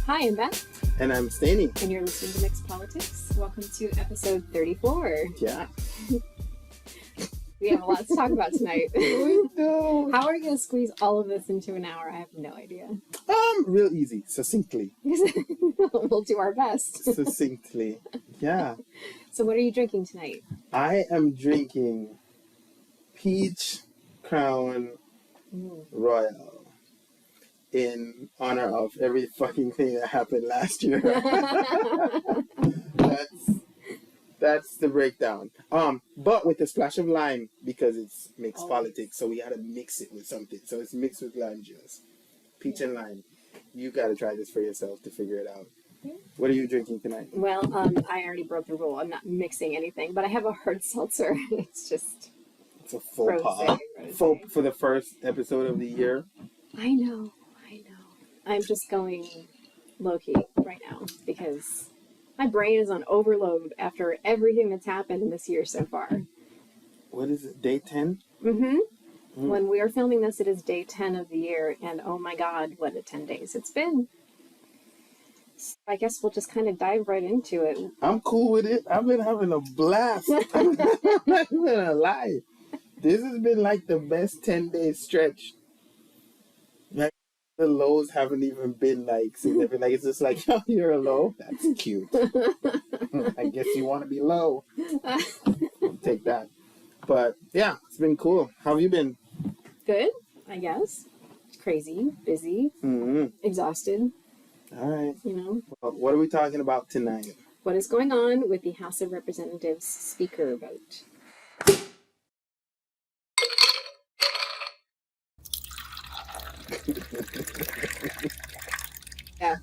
Hi, I'm Beth. And I'm Stainy. And you're listening to Mixed Politics. Welcome to episode 34. Yeah. We have a lot to talk about tonight. We do. How are we going to squeeze all of this into an hour? I have no idea. Real easy. Succinctly. We'll do our best. Succinctly. Yeah. So what are you drinking tonight? I am drinking Peach Crown Royal in honor of every fucking thing that happened last year. That's the breakdown. But with a splash of lime because it's mixed politics, so we gotta mix it with something. So it's mixed with lime juice, peach and lime. You gotta try this for yourself to figure it out. What are you drinking tonight? Well, I already broke the rule. I'm not mixing anything, but I have a hard seltzer. It's a faux pas. For the first episode of the year. I know. I'm just going low-key right now because my brain is on overload after everything that's happened in this year so far. What is it, day 10? Mm-hmm. When we are filming this, it is day 10 of the year, and oh my god, what a 10 days it's been. So I guess we'll just kind of dive right into it. I'm cool with it. I've been having a blast. I'm not even gonna lie. This has been like the best 10-day stretch. Like, the lows haven't even been like significant. Like, it's just like, oh, you're a low. That's cute. I guess you want to be low. Take that. But yeah, it's been cool. How have you been? Good, I guess. Crazy, busy, exhausted. All right. You know. Well, what are we talking about tonight? What is going on with the House of Representatives speaker vote? Yeah.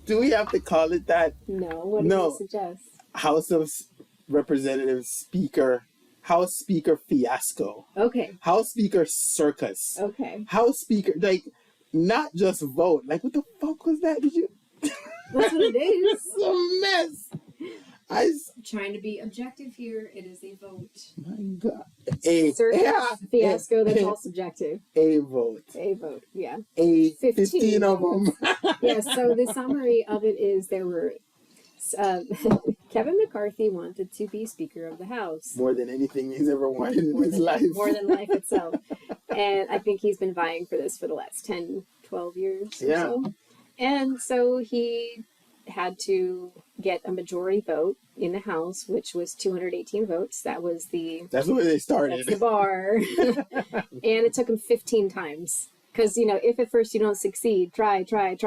Do we have to call it that? No. What do you suggest? House of Representatives Speaker. House Speaker fiasco. Okay. House Speaker circus. Okay. House Speaker, like, not just vote. Like, what the fuck was that? Did you? That's what it is. It's a mess. I'm trying to be objective here. It is a vote. My God. Fiasco, that's all subjective. A vote. A vote, yeah. 15 of them. Yeah, so the summary of it is there were... Kevin McCarthy wanted to be Speaker of the House. More than anything he's ever wanted in his life. More than life itself. And I think he's been vying for this for the last 10, 12 years or so. And so he had to get a majority vote in the House, which was 218 votes. That's where they started. That's the bar. And it took him 15 times. Because, if at first you don't succeed, try 15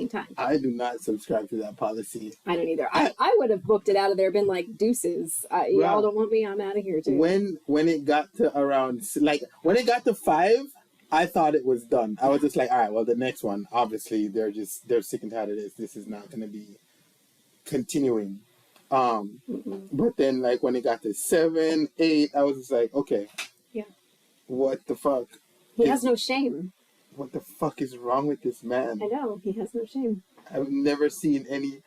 times. I do not subscribe to that policy. I don't either. I would have booked it out of there, been like, deuces. Y'all don't want me, I'm out of here too. When it got to around, when it got to 5, I thought it was done. I was just like, all right, well, the next one, obviously, they're sick and tired of this. This is not going to be continuing. But then, when it got to 7, 8, I was just like, okay. Yeah. What the fuck? He has no shame. What the fuck is wrong with this man? I know, he has no shame. I've never seen any,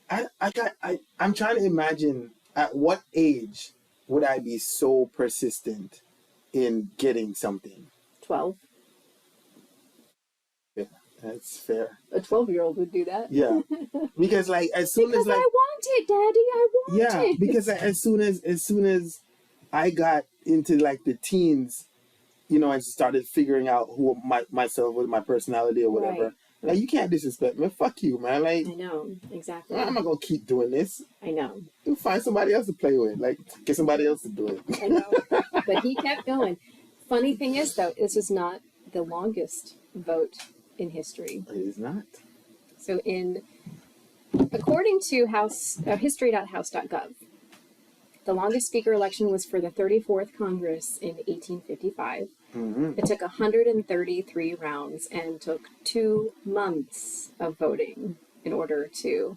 I'm trying to imagine at what age would I be so persistent in getting something? 12. Yeah, that's fair. A 12-year-old would do that. Yeah. Because as soon as I want it, Daddy, I want it. Yeah, because as soon as I got into the teens, I started figuring out who myself with my personality or whatever. Right. You can't disrespect me. Fuck you, man. I know, exactly. I'm not gonna keep doing this. I know. You find somebody else to play with. Get somebody else to do it. I know. But he kept going. Funny thing is, though, this is not the longest vote in history. It is not. So according to history.house.gov, the longest speaker election was for the 34th Congress in 1855. It took 133 rounds and took 2 months of voting in order to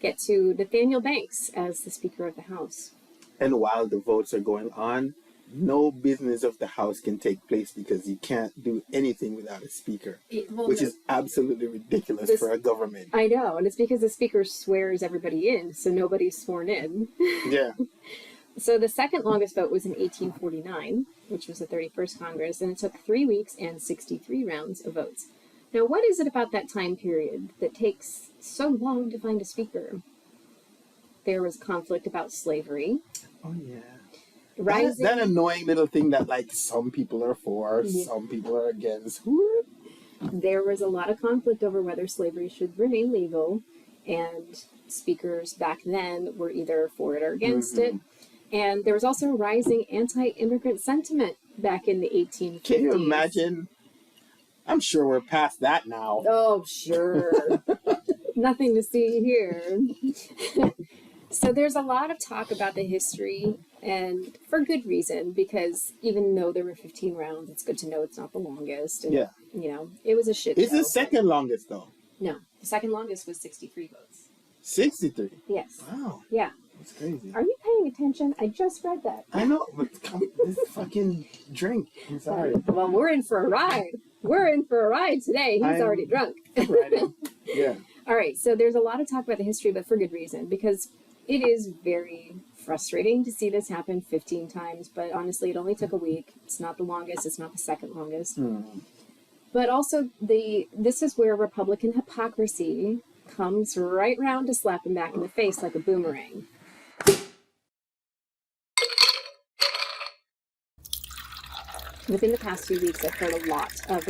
get to Nathaniel Banks as the Speaker of the House. And while the votes are going on, no business of the House can take place because you can't do anything without a speaker, which is absolutely ridiculous for a government. I know, and it's because the speaker swears everybody in, so nobody's sworn in. Yeah. So the second longest vote was in 1849, which was the 31st Congress, and it took 3 weeks and 63 rounds of votes. Now, what is it about that time period that takes so long to find a speaker? There was conflict about slavery. Oh, yeah. Rising... That annoying little thing that, like, some people are for, some people are against. There was a lot of conflict over whether slavery should remain legal, and speakers back then were either for it or against it. And there was also rising anti-immigrant sentiment back in the 1850s. Can you imagine? I'm sure we're past that now. Oh, sure. Nothing to see here. So there's a lot of talk about the history, and for good reason, because even though there were 15 rounds, it's good to know it's not the longest. And, you know, it was a shit show. It's the second longest, though. No, the second longest was 63 votes. 63? Yes. Wow. Yeah. That's crazy. Are you paying attention? I just read that. I know, but this fucking drink. I'm sorry. Well, we're in for a ride. We're in for a ride today. He's already drunk. Right. Yeah. All right, so there's a lot of talk about the history, but for good reason, because it is very frustrating to see this happen 15 times, but honestly, it only took a week. It's not the longest. It's not the second longest. But also, this is where Republican hypocrisy comes right round to slap him back in the face like a boomerang. Within the past few weeks, I've heard a lot of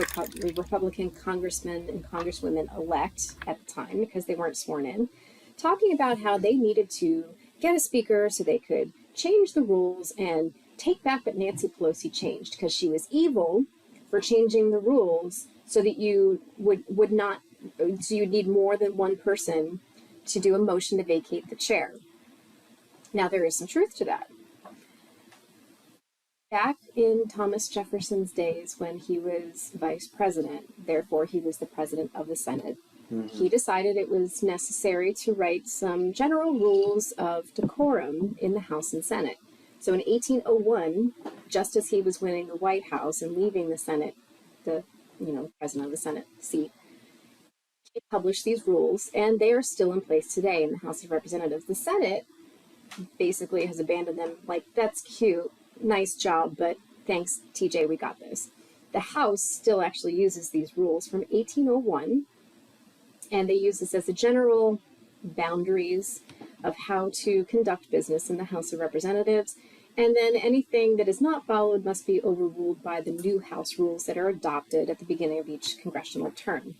Republican congressmen and congresswomen-elect at the time, because they weren't sworn in, talking about how they needed to get a speaker so they could change the rules and take back what Nancy Pelosi changed, because she was evil for changing the rules so that you would not, so you'd need more than one person to do a motion to vacate the chair. Now, there is some truth to that. Back in Thomas Jefferson's days, when he was vice president, therefore he was the president of the Senate, he decided it was necessary to write some general rules of decorum in the House and Senate. So in 1801, just as he was winning the White House and leaving the Senate, the president of the Senate seat, he published these rules, and they are still in place today in the House of Representatives. The Senate basically has abandoned them. Like, that's cute. Nice job, but thanks, TJ, we got this. The House still actually uses these rules from 1801, and they use this as the general boundaries of how to conduct business in the House of Representatives, and then anything that is not followed must be overruled by the new House rules that are adopted at the beginning of each congressional term.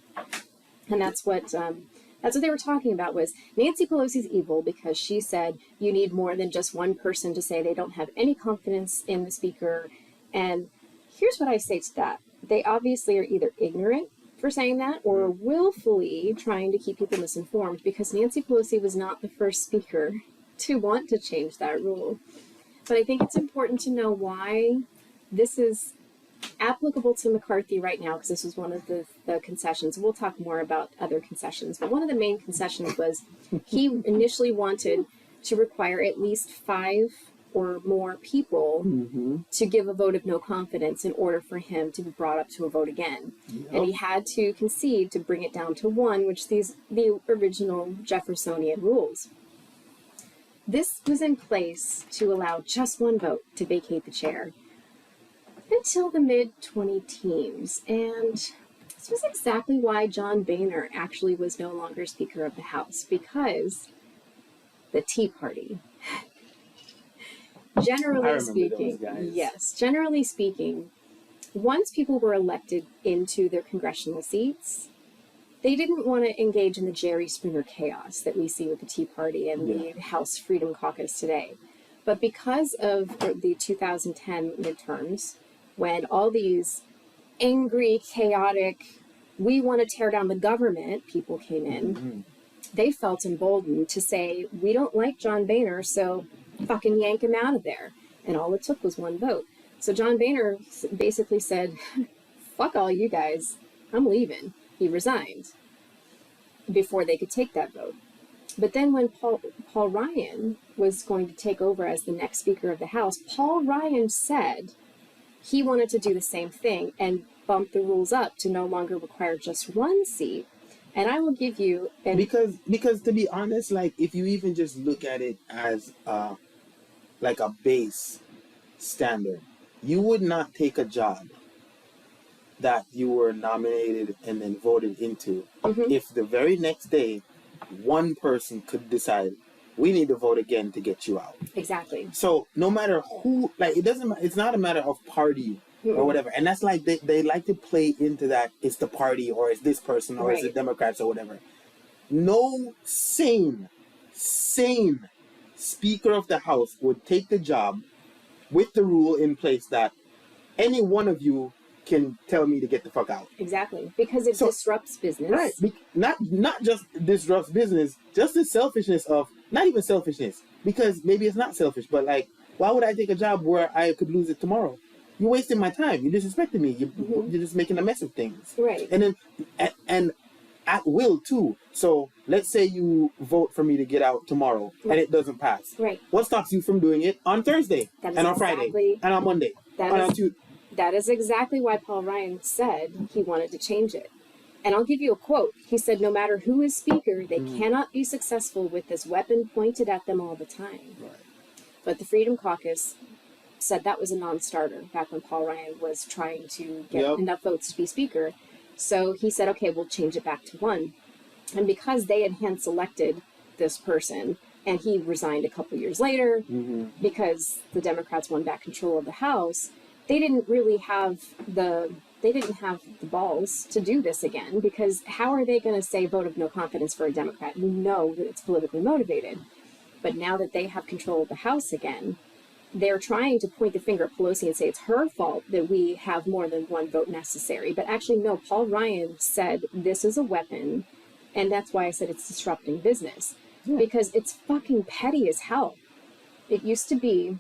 And that's what they were talking about, was Nancy Pelosi's evil because she said you need more than just one person to say they don't have any confidence in the speaker. And here's what I say to that. They obviously are either ignorant for saying that or willfully trying to keep people misinformed, because Nancy Pelosi was not the first speaker to want to change that rule. But I think it's important to know why this is applicable to McCarthy right now, because this was one of the concessions. We'll talk more about other concessions, but one of the main concessions was he initially wanted to require at least 5 or more people to give a vote of no confidence in order for him to be brought up to a vote again. And he had to concede to bring it down to 1, which the original Jeffersonian rules. This was in place to allow just 1 vote to vacate the chair until the mid-2010s, and this was exactly why John Boehner actually was no longer Speaker of the House, because the Tea Party. Generally speaking, once people were elected into their congressional seats, they didn't want to engage in the Jerry Springer chaos that we see with the Tea Party and the House Freedom Caucus today. But because of the 2010 midterms, when all these angry, chaotic, we want to tear down the government people came in, they felt emboldened to say, we don't like John Boehner, so fucking yank him out of there. And all it took was 1 vote. So John Boehner basically said, fuck all you guys, I'm leaving. He resigned before they could take that vote. But then when Paul Ryan was going to take over as the next Speaker of the House, Paul Ryan said he wanted to do the same thing and bump the rules up to no longer require just 1 seat. And I will give you... Because to be honest, like, if you even just look at it as like a base standard, you would not take a job that you were nominated and then voted into, Mm-hmm. if the very next day one person could decide we need to vote again to get you out. Exactly. So no matter who, like, it doesn't, it's not a matter of party or whatever. And that's like, they like to play into that it's the party or it's this person or it's the Democrats or whatever. No sane Speaker of the House would take the job with the rule in place that any one of you can tell me to get the fuck out. Exactly. Because it disrupts business. Right. Not just disrupts business, just the selfishness of, not even selfishness, because maybe it's not selfish, but like, why would I take a job where I could lose it tomorrow? You're wasting my time. You're disrespecting me. You're just making a mess of things. Right. And then, and at will too. So let's say you vote for me to get out tomorrow and it doesn't pass. Right. What stops you from doing it on Thursday and on Friday and on Monday? That is exactly why Paul Ryan said he wanted to change it. And I'll give you a quote. He said, no matter who is speaker, they cannot be successful with this weapon pointed at them all the time. Right. But the Freedom Caucus said that was a non-starter back when Paul Ryan was trying to get enough votes to be speaker. So he said, okay, we'll change it back to one. And because they had hand selected this person, and he resigned a couple years later because the Democrats won back control of the House, they didn't really have the balls to do this again, because how are they going to say vote of no confidence for a Democrat? You know that it's politically motivated. But now that they have control of the House again, they're trying to point the finger at Pelosi and say it's her fault that we have more than one vote necessary. But actually, no, Paul Ryan said this is a weapon, and that's why I said it's disrupting business. Yeah. Because it's fucking petty as hell. It used to be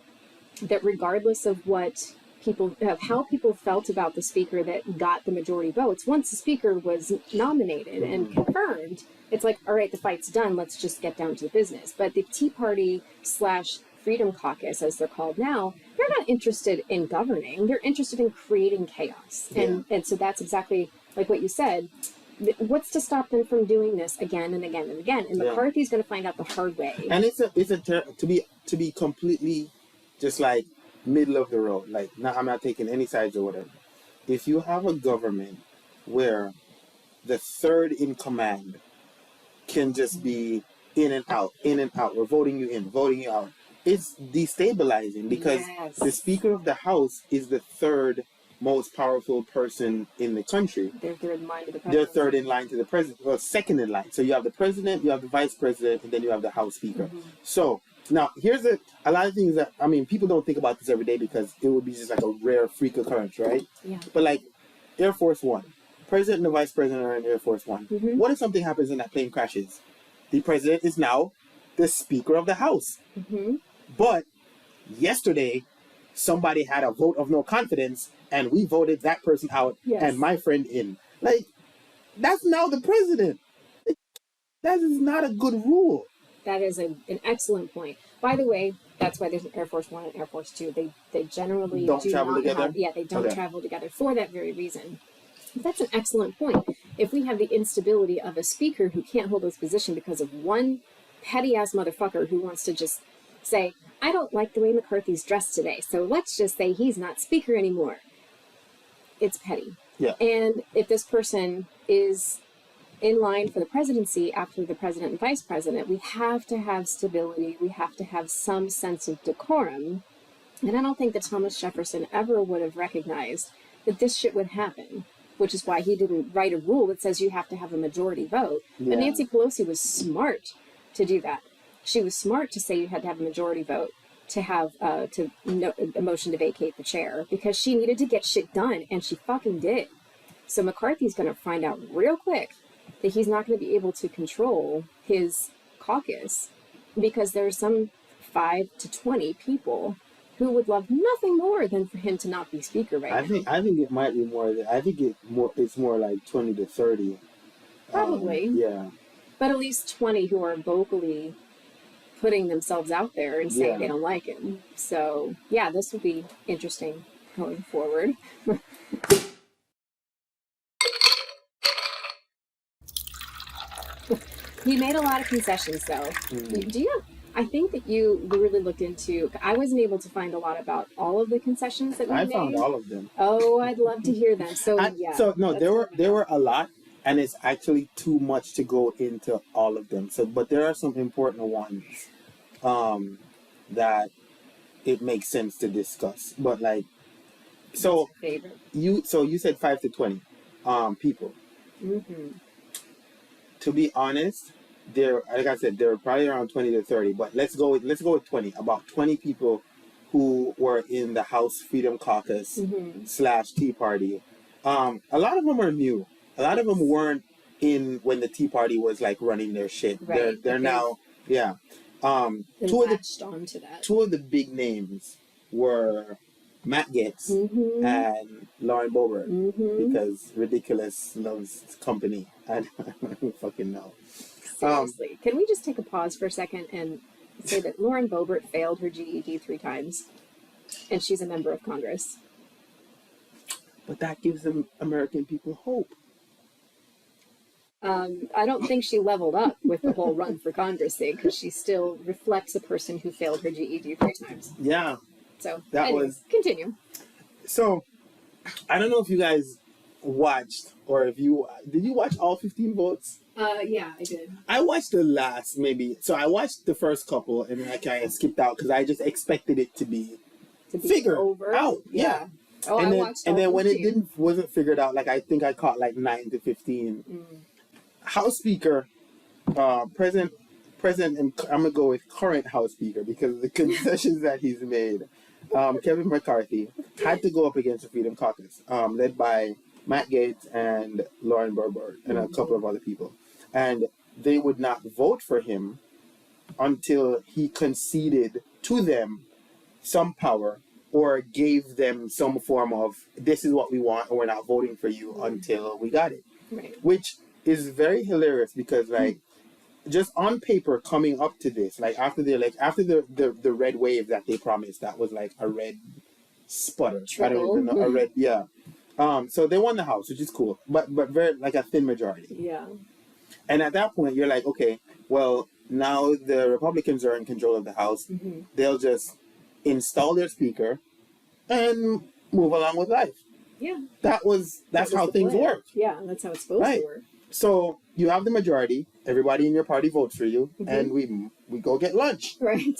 that regardless of how people felt about the speaker that got the majority votes, once the speaker was nominated and confirmed, it's like, all right, the fight's done, let's just get down to the business. But the Tea Party / Freedom Caucus, as they're called now, they're not interested in governing. They're interested in creating chaos. And so that's exactly like what you said. What's to stop them from doing this again and again and again? And McCarthy's going to find out the hard way. And to be completely just like middle of the road. Like, I'm not taking any sides or whatever. If you have a government where the third in command can just be in and out, we're voting you in, voting you out, it's destabilizing because the Speaker of the House is the third most powerful person in the country. They're third in line to the president. They're third in line to the president, or second in line. So you have the president, you have the vice president, and then you have the House Speaker. So now here's a lot of things that, I mean, people don't think about this every day because it would be just like a rare freak occurrence, right? Yeah. But like Air Force One, president and the vice president are in Air Force One. What if something happens and that plane crashes? The president is now the Speaker of the House. But yesterday, somebody had a vote of no confidence and we voted that person out and my friend in. Like, that's now the president. That is not a good rule. That is an excellent point. By the way, that's why there's an Air Force One and Air Force Two. They generally don't travel together. They don't travel together for that very reason. But that's an excellent point. If we have the instability of a speaker who can't hold his position because of one petty ass motherfucker who wants to just say, I don't like the way McCarthy's dressed today, so let's just say he's not speaker anymore. It's petty. Yeah. And if this person is in line for the presidency after the president and vice president, we have to have stability. We have to have some sense of decorum. And I don't think that Thomas Jefferson ever would have recognized that this shit would happen, which is why he didn't write a rule that says you have to have a majority vote. Yeah. But Nancy Pelosi was smart to do that. She was smart to say you had to have a majority vote to have a motion to vacate the chair, because she needed to get shit done, and she fucking did. So McCarthy's going to find out real quick that he's not going to be able to control his caucus, because there's some 5 to 20 people who would love nothing more than for him to not be speaker right now. I think it might be more. I think it's more like 20 to 30. Probably. Yeah. But at least 20 who are vocally putting themselves out there and saying they don't like him. So, yeah, this will be interesting going forward. He made a lot of concessions, though. I think that you really looked into. I wasn't able to find a lot about all of the concessions that we made. I found all of them. Oh, I'd love to hear them. So yeah. So no, there were a lot, and it's actually too much to go into all of them. So, but there are some important ones that it makes sense to discuss. But like, so you said 5 to 20 people. Mm-hmm. To be honest, there, like I said, there were probably around 20 to 30. But let's go with 20. About 20 people who were in the House Freedom Caucus / Tea Party. A lot of them are new. A lot of them weren't in when the Tea Party was like running their shit. Right. They're now, yeah. Two of the big names were Matt Gaetz and Lauren Boebert because Ridiculous loves company. I don't fucking know. Seriously, can we just take a pause for a second and say that Lauren Boebert failed her GED 3 times, and she's a member of Congress? But that gives them American people hope. I don't think she leveled up with the whole run for Congress thing, because she still reflects a person who failed her GED 3 times. Yeah. So, continue. So, I don't know if you guys watched, or if you, did you watch all 15 votes? Yeah, I did. I watched the last, so I watched the first couple, and then I kind of skipped out, because I just expected it to be figured over. out. Yeah. Oh, and I then, watched and then when 15. it wasn't figured out, like I think I caught like 9 to 15. House Speaker, President, and I'm gonna go with current House Speaker because of the concessions that he's made. Kevin McCarthy had to go up against the Freedom Caucus, led by Matt Gaetz and Lauren Boebert and a couple of other people, and they would not vote for him until he conceded to them some power or gave them some form of, this is what we want and we're not voting for you until we got it. Right. Which is very hilarious because, like, just on paper coming up to this, like after the red wave that they promised, that was like a red sputter. Trickle. I don't even know, a red, yeah. So they won the House, which is cool, but very, like, a thin majority. Yeah. And at that point, you're like, okay, well, now the Republicans are in control of the House. They'll just install their speaker and move along with life. Yeah. That's how things work. Yeah, that's how it's supposed to work. So you have the majority, everybody in your party votes for you, and we go get lunch. Right.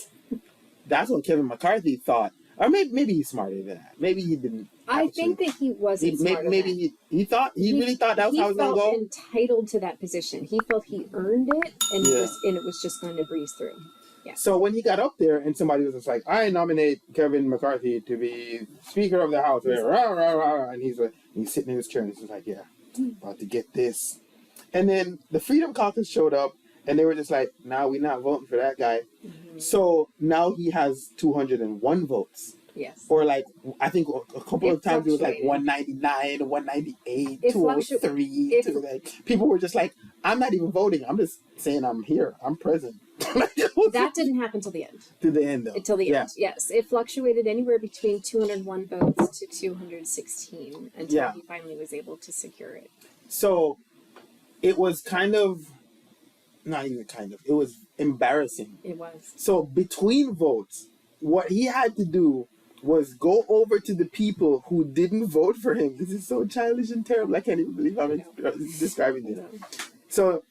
That's what Kevin McCarthy thought. Or maybe he's smarter than that. Maybe he didn't. I think that he wasn't smarter than that. He really thought that was how it was going to go? He felt entitled to that position. He felt he earned it, and it was just going to breeze through. Yeah. So when he got up there and somebody was just like, I nominate Kevin McCarthy to be Speaker of the House, and he's sitting in his chair and he's just like, yeah, about to get this. And then the Freedom Caucus showed up and they were just like, nah, we're not voting for that guy. So now he has 201 votes. Yes. Or like, I think a couple of times it was like 199, 198, 203. Like, people were just like, I'm not even voting. I'm just saying I'm here. I'm present. That didn't happen till the end. To the end, though. Till the end, yes. It fluctuated anywhere between 201 votes to 216 until he finally was able to secure it. So it was it was embarrassing. It was. So between votes, what he had to do was go over to the people who didn't vote for him. This is so childish and terrible. I can't even believe I'm describing this. So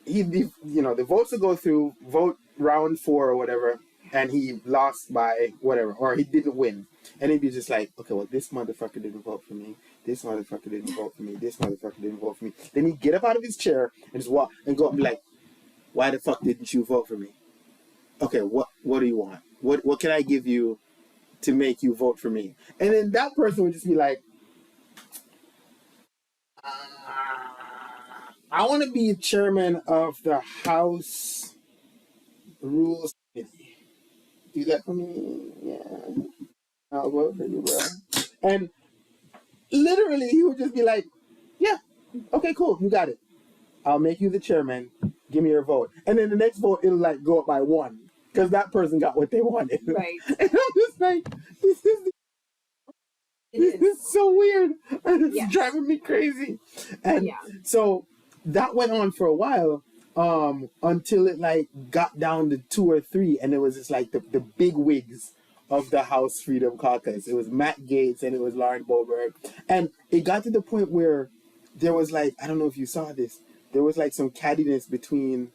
the votes will go through, vote round 4 or whatever, and he lost by whatever, or he didn't win. And he'd be just like, okay, well, this motherfucker didn't vote for me. This motherfucker didn't vote for me. This motherfucker didn't vote for me. Then he'd get up out of his chair and just walk and go up and be like, why the fuck didn't you vote for me? Okay, what do you want? What can I give you to make you vote for me? And then that person would just be like, I want to be chairman of the House Rules Committee. Do that for me? Yeah. I'll vote for you, bro. And literally, he would just be like, yeah, okay, cool, you got it. I'll make you the chairman. Give me your vote. And then the next vote, it'll like go up by 1. Because that person got what they wanted. Right. And I'm just like, this is so weird. It's driving me crazy. And so that went on for a while until it like got down to 2 or 3, and it was just like the big wigs of the House Freedom Caucus. It was Matt Gaetz and it was Lauren Boebert, and it got to the point where there was like, I don't know if you saw this, there was like some cattiness between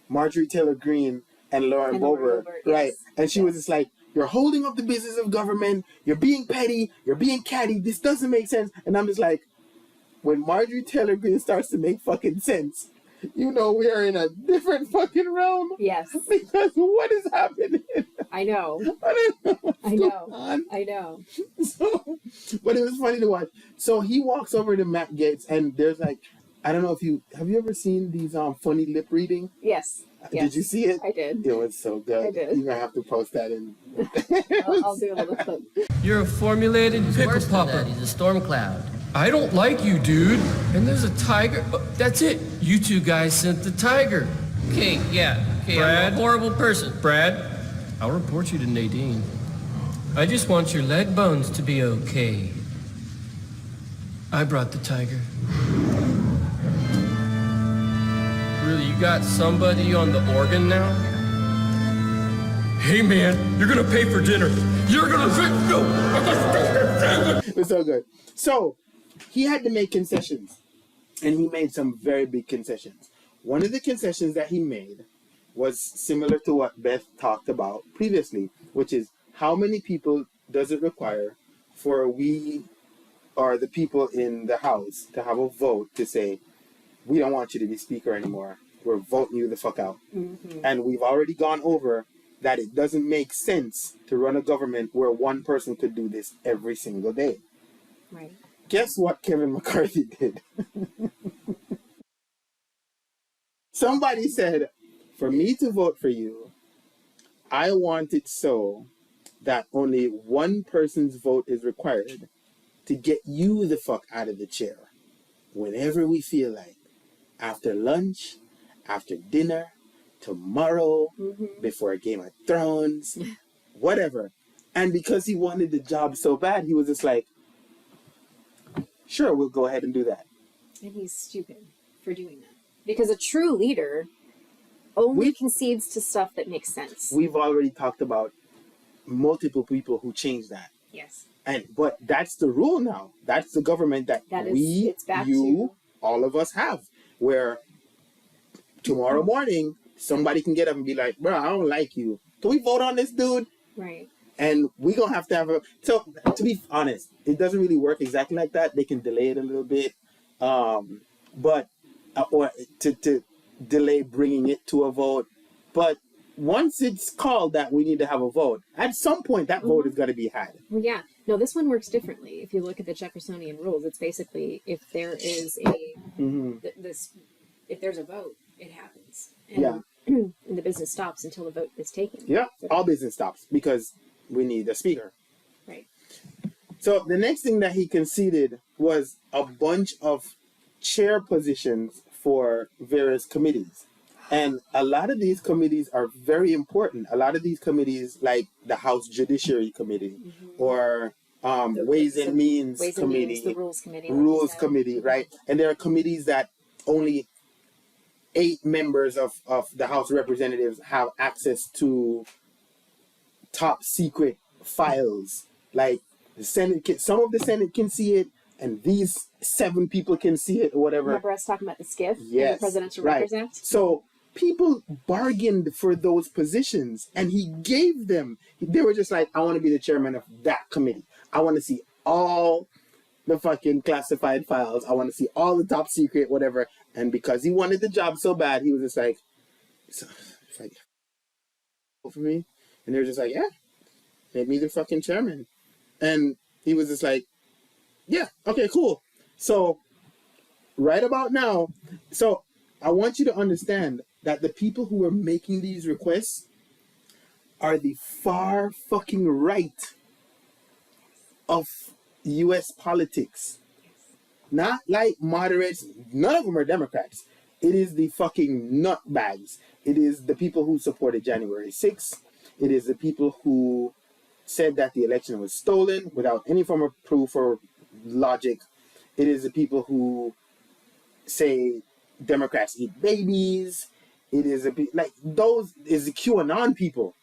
Marjorie Taylor Greene and Lauren Boebert, right? Yes. And she was just like, you're holding up the business of government, you're being petty, you're being catty, this doesn't make sense. And I'm just like, when Marjorie Taylor Greene starts to make fucking sense, you know we are in a different fucking realm. Yes. Because what is happening? I know. I know. So, but it was funny to watch. So he walks over to Matt Gaetz, and there's like, I don't know if have you ever seen these funny lip reading? Yes. Did you see it? I did. It was so good. I did. You're going to have to post that in. I'll do a little clip. You're a formulated pickle popper. He's a storm cloud. I don't like you, dude. And there's a tiger. That's it. You two guys sent the tiger. Okay, yeah. Okay, Brad? I'm a horrible person. Brad, I'll report you to Nadine. I just want your leg bones to be okay. I brought the tiger. Really, you got somebody on the organ now? Hey, man, you're gonna pay for dinner. You're gonna pay. No. It was so good. So, he had to make concessions. And he made some very big concessions. One of the concessions that he made was similar to what Beth talked about previously, which is how many people does it require for we or the people in the House to have a vote to say, we don't want you to be speaker anymore. We're voting you the fuck out. Mm-hmm. And we've already gone over that it doesn't make sense to run a government where one person could do this every single day. Right. Guess what Kevin McCarthy did? Somebody said, for me to vote for you, I want it so that only one person's vote is required to get you the fuck out of the chair whenever we feel like. After lunch, after dinner, tomorrow, before a Game of Thrones, whatever. And because he wanted the job so bad, he was just like, sure, we'll go ahead and do that. And he's stupid for doing that. Because a true leader only concedes to stuff that makes sense. We've already talked about multiple people who changed that. Yes. But that's the rule now. That's the government that all of us have. Where tomorrow morning, somebody can get up and be like, bro, I don't like you. Can we vote on this dude? Right. And we're going to have a... So, to be honest, it doesn't really work exactly like that. They can delay it a little bit. Or to delay bringing it to a vote. But once it's called that we need to have a vote, at some point that vote is going to be had. Well, yeah. No, this one works differently. If you look at the Jeffersonian rules, it's basically if there is if there's a vote, it happens. And, and the business stops until the vote is taken. Yeah, all business stops because we need a speaker. Right. So the next thing that he conceded was a bunch of chair positions for various committees. And a lot of these committees are very important. A lot of these committees, like the House Judiciary Committee or Ways and Means Committee, the Rules Committee. Rules Committee, right? And there are committees that only 8 members of the House of Representatives have access to top secret files. Like the Senate, some of the Senate can see it, and these 7 people can see it or whatever. Remember us talking about the SCIF? Yes. And the Presidential Records Act? So people bargained for those positions, and he gave them. They were just like, I want to be the chairman of that committee. I want to see all the fucking classified files. I want to see all the top secret, whatever. And because he wanted the job so bad, he was just like, for me. And they were just like, yeah, make me the fucking chairman. And he was just like, yeah, okay, cool. So right about now, so I want you to understand that the people who are making these requests are the far fucking right of U.S. politics. Not like moderates. None of them are Democrats. It is the fucking nutbags. It is the people who supported January 6th. It is the people who said that the election was stolen without any form of proof or logic. It is the people who say Democrats eat babies. It is a bit like those is the QAnon people.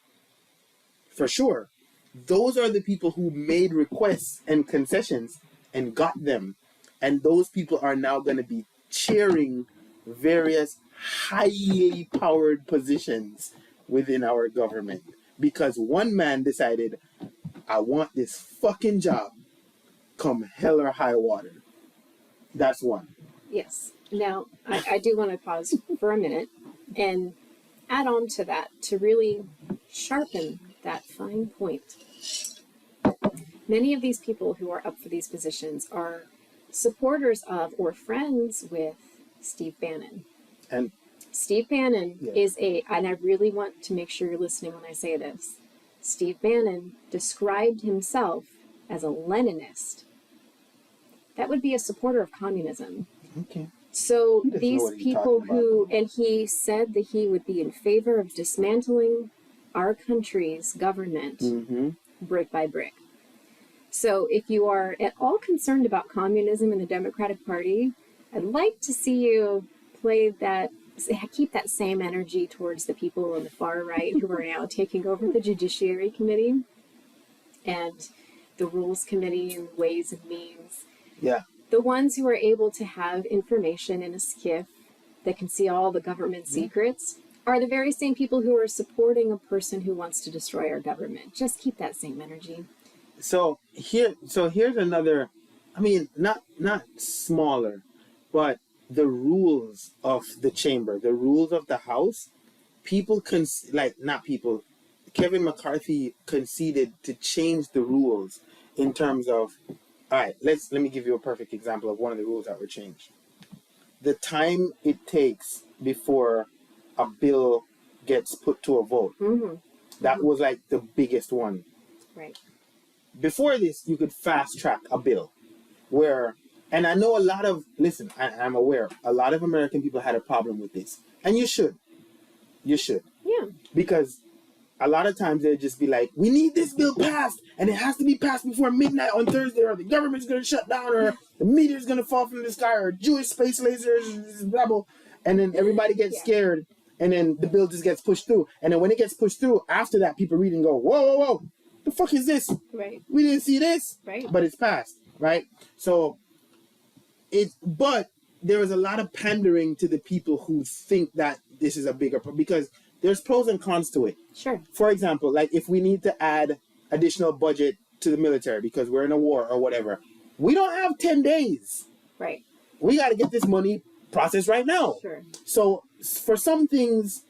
For sure. Those are the people who made requests and concessions and got them. And those people are now going to be chairing various highly powered positions within our government. Because one man decided, I want this fucking job come hell or high water. That's one. Yes. Now, I do want to pause for a minute and add on to that to really sharpen that fine point. Many of these people who are up for these positions are supporters of or friends with Steve Bannon. And Steve Bannon is and I really want to make sure you're listening when I say this. Steve Bannon described himself as a Leninist. That would be a supporter of communism. okay. So these people who, and he said that he would be in favor of dismantling our country's government brick by brick. So if you are at all concerned about communism in the Democratic Party, I'd like to see you play that, keep that same energy towards the people on the far right who are now taking over the Judiciary Committee and the Rules Committee and Ways and Means. Yeah. The ones who are able to have information in a skiff that can see all the government secrets are the very same people who are supporting a person who wants to destroy our government. Just keep that same energy. So here's another, I mean, not smaller, but the rules of the chamber, the rules of the House, Kevin McCarthy conceded to change the rules in terms of, all right, let me give you a perfect example of one of the rules that were changed. The time it takes before a bill gets put to a vote. That was like the biggest one. Right. Before this, you could fast track a bill and I know I'm aware, a lot of American people had a problem with this. And you should. Yeah. Because a lot of times they'd just be like, we need this bill passed, and it has to be passed before midnight on Thursday, or the government's going to shut down, or the meteor's going to fall from the sky, or Jewish space lasers, blah, blah. And then everybody gets scared, and then the bill just gets pushed through. And then when it gets pushed through, after that, people read and go, whoa, the fuck is this? Right. We didn't see this. Right. But it's passed, right? So, but there is a lot of pandering to the people who think that this is a bigger problem, because there's pros and cons to it. Sure. For example, like if we need to add additional budget to the military because we're in a war or whatever, we don't have 10 days. Right. We got to get this money processed right now. Sure. So for some things,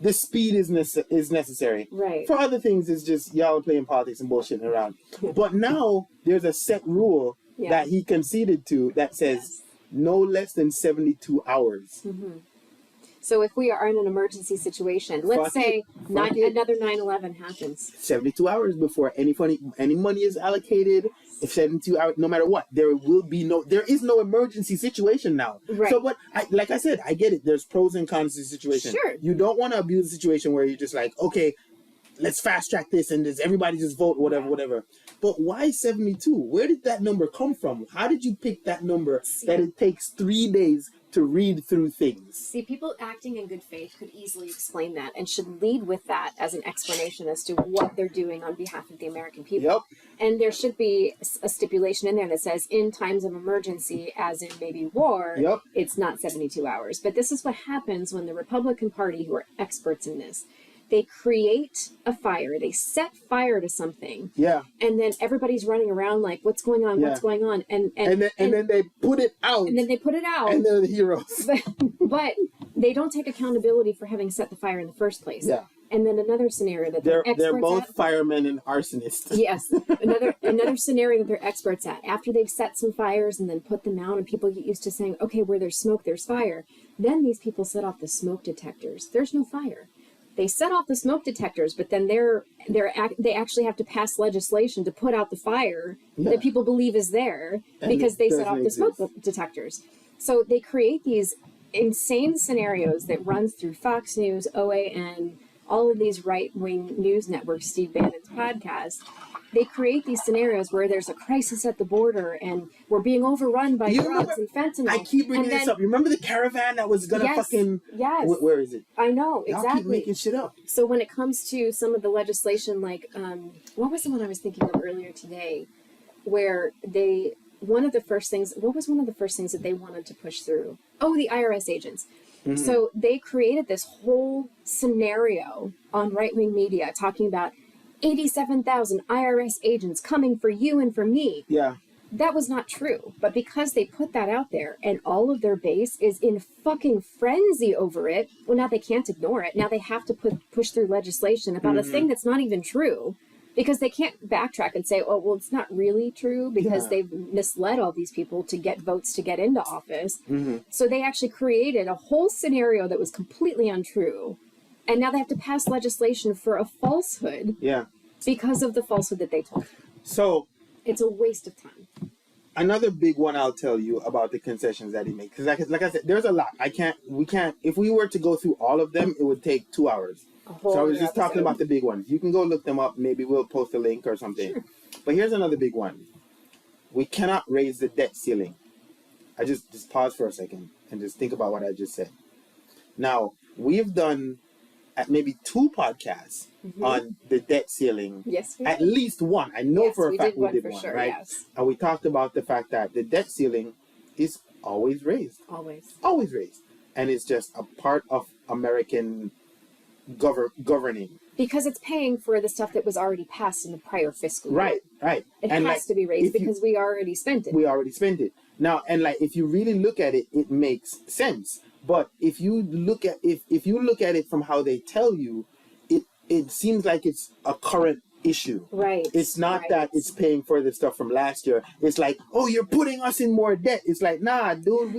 the speed is necessary. Right. For other things, it's just y'all are playing politics and bullshitting around. But now there's a set rule that he conceded to that says no less than 72 hours. So if we are in an emergency situation, let's say another 9/11 happens. 72 hours before any money is allocated. If 72 hours, no matter what, there is no emergency situation now. Right. So, but like I said, I get it. There's pros and cons to the situation. Sure. You don't want to abuse the situation where you're just like, okay, let's fast track this and everybody just vote, whatever. But why 72? Where did that number come from? How did you pick that number that it takes 3 days to read through things? See, people acting in good faith could easily explain that and should lead with that as an explanation as to what they're doing on behalf of the American people. Yep. And there should be a stipulation in there that says in times of emergency, as in maybe war, it's not 72 hours. But this is what happens when the Republican Party, who are experts in this, they create a fire. They set fire to something. Yeah. And then everybody's running around like, what's going on? What's going on? And then they put it out. And then they put it out. And they're the heroes. But they don't take accountability for having set the fire in the first place. Yeah. And then another scenario that they're both firemen and arsonists. Yes. Another scenario that they're experts at. After they've set some fires and then put them out, and people get used to saying, okay, where there's smoke, there's fire. Then these people set off the smoke detectors. There's no fire. They set off the smoke detectors, but then they actually have to pass legislation to put out the fire that people believe is there because they set off the smoke detectors. So they create these insane scenarios that runs through Fox News, OAN, all of these right-wing news networks, Steve Bannon's podcast, they create these scenarios where there's a crisis at the border and we're being overrun by drugs and fentanyl. I keep bringing this up. You remember the caravan that was gonna fucking... Yes. Where is it? I know, exactly. Y'all keep making shit up. So when it comes to some of the legislation, like, what was the one I was thinking of earlier today, where one of the first things that they wanted to push through? Oh, the IRS agents. Mm-hmm. So they created this whole scenario on right-wing media talking about 87,000 IRS agents coming for you and for me. Yeah. That was not true. But because they put that out there and all of their base is in fucking frenzy over it, well, now they can't ignore it. Now they have to push through legislation about a thing that's not even true, because they can't backtrack and say, oh, well, it's not really true because they've misled all these people to get votes to get into office. Mm-hmm. So they actually created a whole scenario that was completely untrue. And now they have to pass legislation for a falsehood because of the falsehood that they told. So it's a waste of time. Another big one I'll tell you about the concessions that he made. Because like I said, there's a lot. We can't, if we were to go through all of them, it would take 2 hours. So I was just talking about the big ones. You can go look them up. Maybe we'll post a link or something. Sure. But here's another big one. We cannot raise the debt ceiling. I just pause for a second and just think about what I just said. Now, we've done maybe 2 podcasts on the debt ceiling. Yes, we at did. least one. I know for a fact we did one, sure, right? Yes. And we talked about the fact that the debt ceiling is always raised. Always raised. And it's just a part of American governing. Because it's paying for the stuff that was already passed in the prior fiscal year. Right. It has to be raised because we already spent it. Now, and like, if you really look at it, it makes sense. But if you look at it from how they tell you, it seems like it's a current issue. Right. It's not that it's paying for the stuff from last year. It's like, oh, you're putting us in more debt. It's like, nah, dude,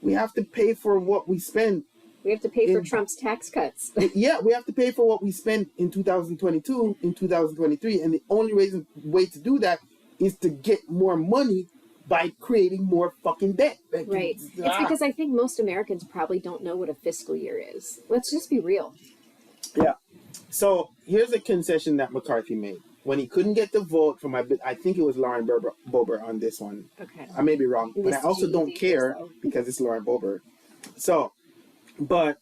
we have to pay for what we spend. We have to pay for Trump's tax cuts. Yeah, we have to pay for what we spent in 2022, in 2023. And the only way to do that is to get more money by creating more fucking debt. Right. It's because I think most Americans probably don't know what a fiscal year is. Let's just be real. Yeah. So here's a concession that McCarthy made. When he couldn't get the vote from, I think it was Lauren Boebert on this one. Okay. I may be wrong, but I also don't care because it's Lauren Boebert. So, but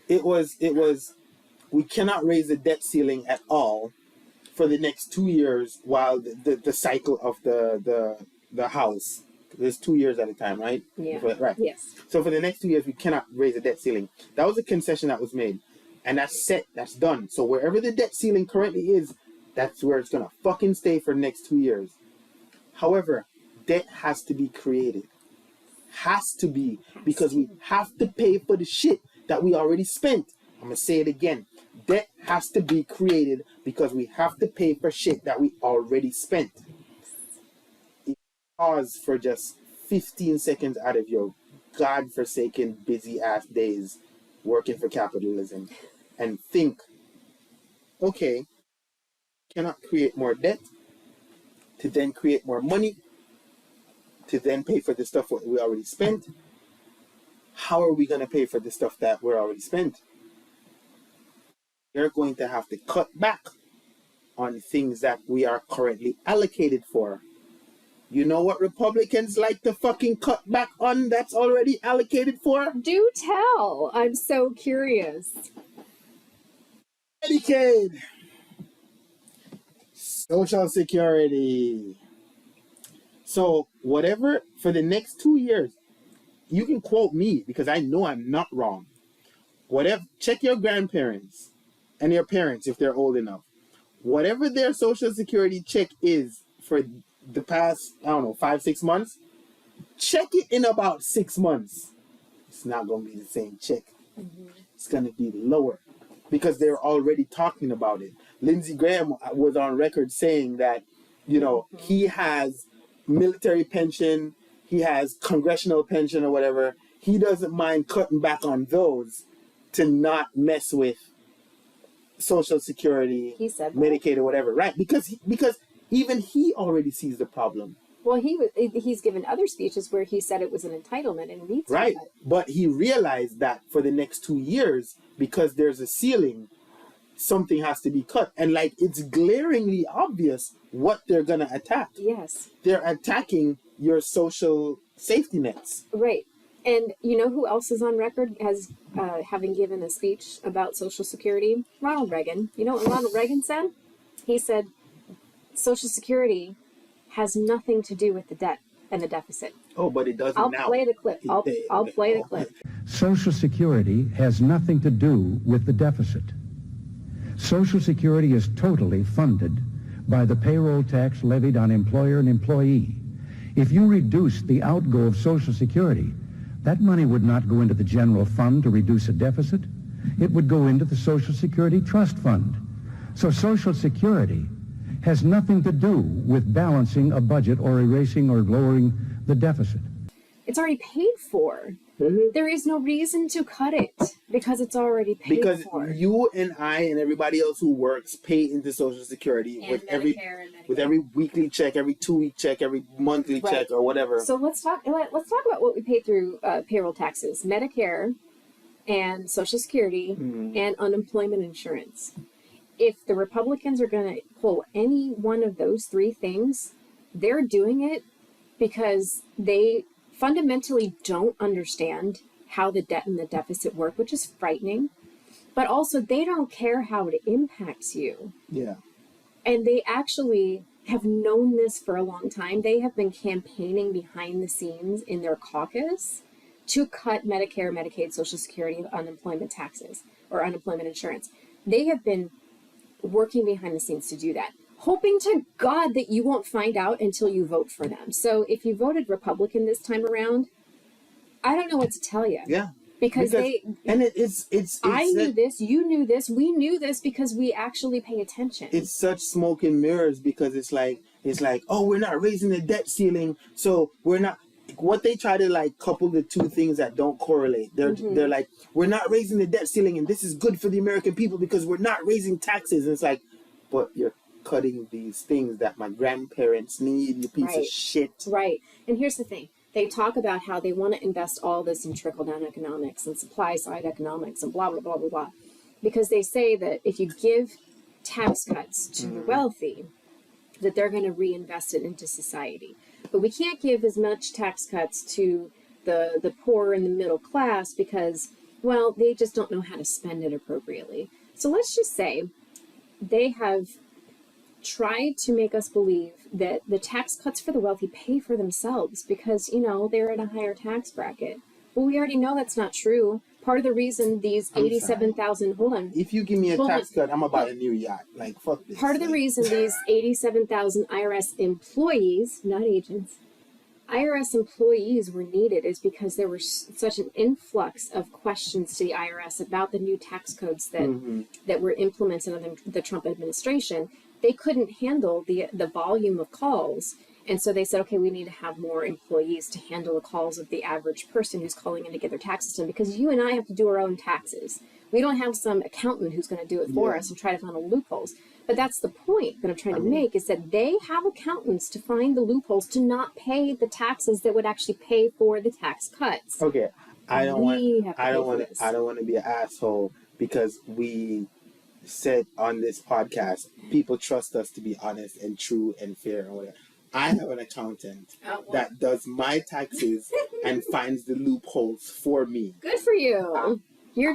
it was, we cannot raise the debt ceiling at all for the next 2 years while the cycle of the House. There's 2 years at a time, right? Yeah. Right. Yes. So for the next 2 years, we cannot raise the debt ceiling. That was a concession that was made. And that's set. That's done. So wherever the debt ceiling currently is, that's where it's going to fucking stay for the next 2 years. However, debt has to be created. Has to be. Because we have to pay for the shit that we already spent. I'm going to say it again. Debt has to be created because we have to pay for shit that we already spent. Pause for just 15 seconds out of your godforsaken busy ass days working for capitalism and think, okay, cannot create more debt to then create more money to then pay for the stuff we already spent. How are we going to pay for the stuff that we're already spent? You're going to have to cut back on things that we are currently allocated for. You know what Republicans like to fucking cut back on that's already allocated for? Do tell. I'm so curious. Medicaid. Social Security. So whatever, for the next 2 years, you can quote me because I know I'm not wrong. Whatever, check your grandparents and your parents if they're old enough. Whatever their Social Security check is for the past, 5-6 months, check it in about 6 months. It's not going to be the same check. Mm-hmm. It's going to be lower because they're already talking about it. Lindsey Graham was on record saying that, he has military pension, he has congressional pension or whatever. He doesn't mind cutting back on those to not mess with Social Security, he said Medicaid or whatever, right? Because even he already sees the problem. Well, he's given other speeches where he said it was an entitlement and it needs to right. But he realized that for the next 2 years, because there's a ceiling, something has to be cut. And like, it's glaringly obvious what they're going to attack. Yes. They're attacking your social safety nets. Right. And you know who else is on record as having given a speech about Social Security? Ronald Reagan. You know what Ronald Reagan said? He said, Social Security has nothing to do with the debt and the deficit. Oh, but it doesn't now. I'll play the clip. I'll play the clip. Social Security has nothing to do with the deficit. Social Security is totally funded by the payroll tax levied on employer and employee. If you reduce the outgo of Social Security, that money would not go into the general fund to reduce a deficit. It would go into the Social Security Trust Fund. So Social Security has nothing to do with balancing a budget or erasing or lowering the deficit. It's already paid for. Mm-hmm. There is no reason to cut it because it's already paid for. Because you and I and everybody else who works pay into Social Security And with Medicare every weekly check, every 2-week check, every monthly check, or whatever. So let's talk about what we pay through payroll taxes: Medicare, and Social Security, and unemployment insurance. If the Republicans are going to pull any one of those three things, they're doing it because they fundamentally don't understand how the debt and the deficit work, which is frightening. But also, they don't care how it impacts you. Yeah. And they actually have known this for a long time. They have been campaigning behind the scenes in their caucus to cut Medicare, Medicaid, Social Security, unemployment taxes, or unemployment insurance. They have been working behind the scenes to do that, hoping to God that you won't find out until you vote for them. So if you voted Republican this time around, I don't know what to tell you. Yeah. Because it's I knew this, you knew this, we knew this because we actually pay attention. It's such smoke and mirrors because it's like, oh, we're not raising the debt ceiling, so we're not. What they try to like couple the two things that don't correlate. They're like, we're not raising the debt ceiling, and this is good for the American people because we're not raising taxes. And it's like, but you're cutting these things that my grandparents need. You piece of shit. Right. And here's the thing. They talk about how they want to invest all this in trickle-down economics and supply-side economics and blah, blah, blah, blah, blah. Because they say that if you give tax cuts to the wealthy, that they're going to reinvest it into society. But we can't give as much tax cuts to the poor and the middle class because, well, they just don't know how to spend it appropriately. So let's just say they have tried to make us believe that the tax cuts for the wealthy pay for themselves because, you know, they're in a higher tax bracket. Well, we already know that's not true. Part of the reason these 87,000, hold on. If you give me a tax cut, I'm about a new yacht. Like, fuck this. Part of the reason these 87,000 IRS employees, not agents, IRS employees were needed is because there was such an influx of questions to the IRS about the new tax codes that were implemented under the Trump administration. They couldn't handle the volume of calls. And so they said, okay, we need to have more employees to handle the calls of the average person who's calling in to get their taxes done because you and I have to do our own taxes. We don't have some accountant who's going to do it for us and try to find the loopholes. But that's the point that I'm trying to make is that they have accountants to find the loopholes to not pay the taxes that would actually pay for the tax cuts. Okay, I don't want to be an asshole because we said on this podcast people trust us to be honest and true and fair and whatever. I have an accountant that does my taxes and finds the loopholes for me. Good for you. You're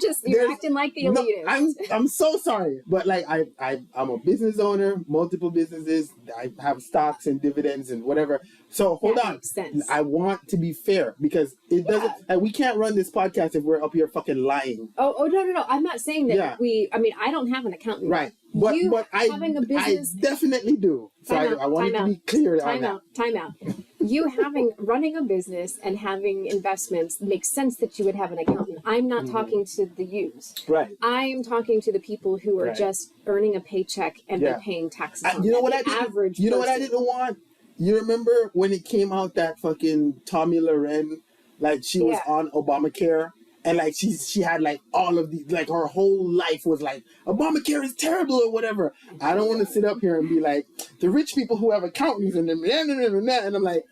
acting like the elitist. I'm so sorry, but like I'm a business owner, multiple businesses. I have stocks and dividends and whatever. So hold on, makes sense. I want to be fair because it doesn't. Like, we can't run this podcast if we're up here fucking lying. Oh no! I'm not saying that I mean, I don't have an accountant. Right, but having a business, I definitely do. So I wanted to be clear on that. Time out. You running a business and having investments makes sense that you would have an accountant. I'm not talking to the yous. Right. I am talking to the people who are just earning a paycheck and they're paying taxes. You know what I didn't want? You remember when it came out that fucking Tomi Lahren, like she was on Obamacare and like she had like all of the, like her whole life was like Obamacare is terrible or whatever. I don't want to sit up here and be like the rich people who have accountants and them and I'm like,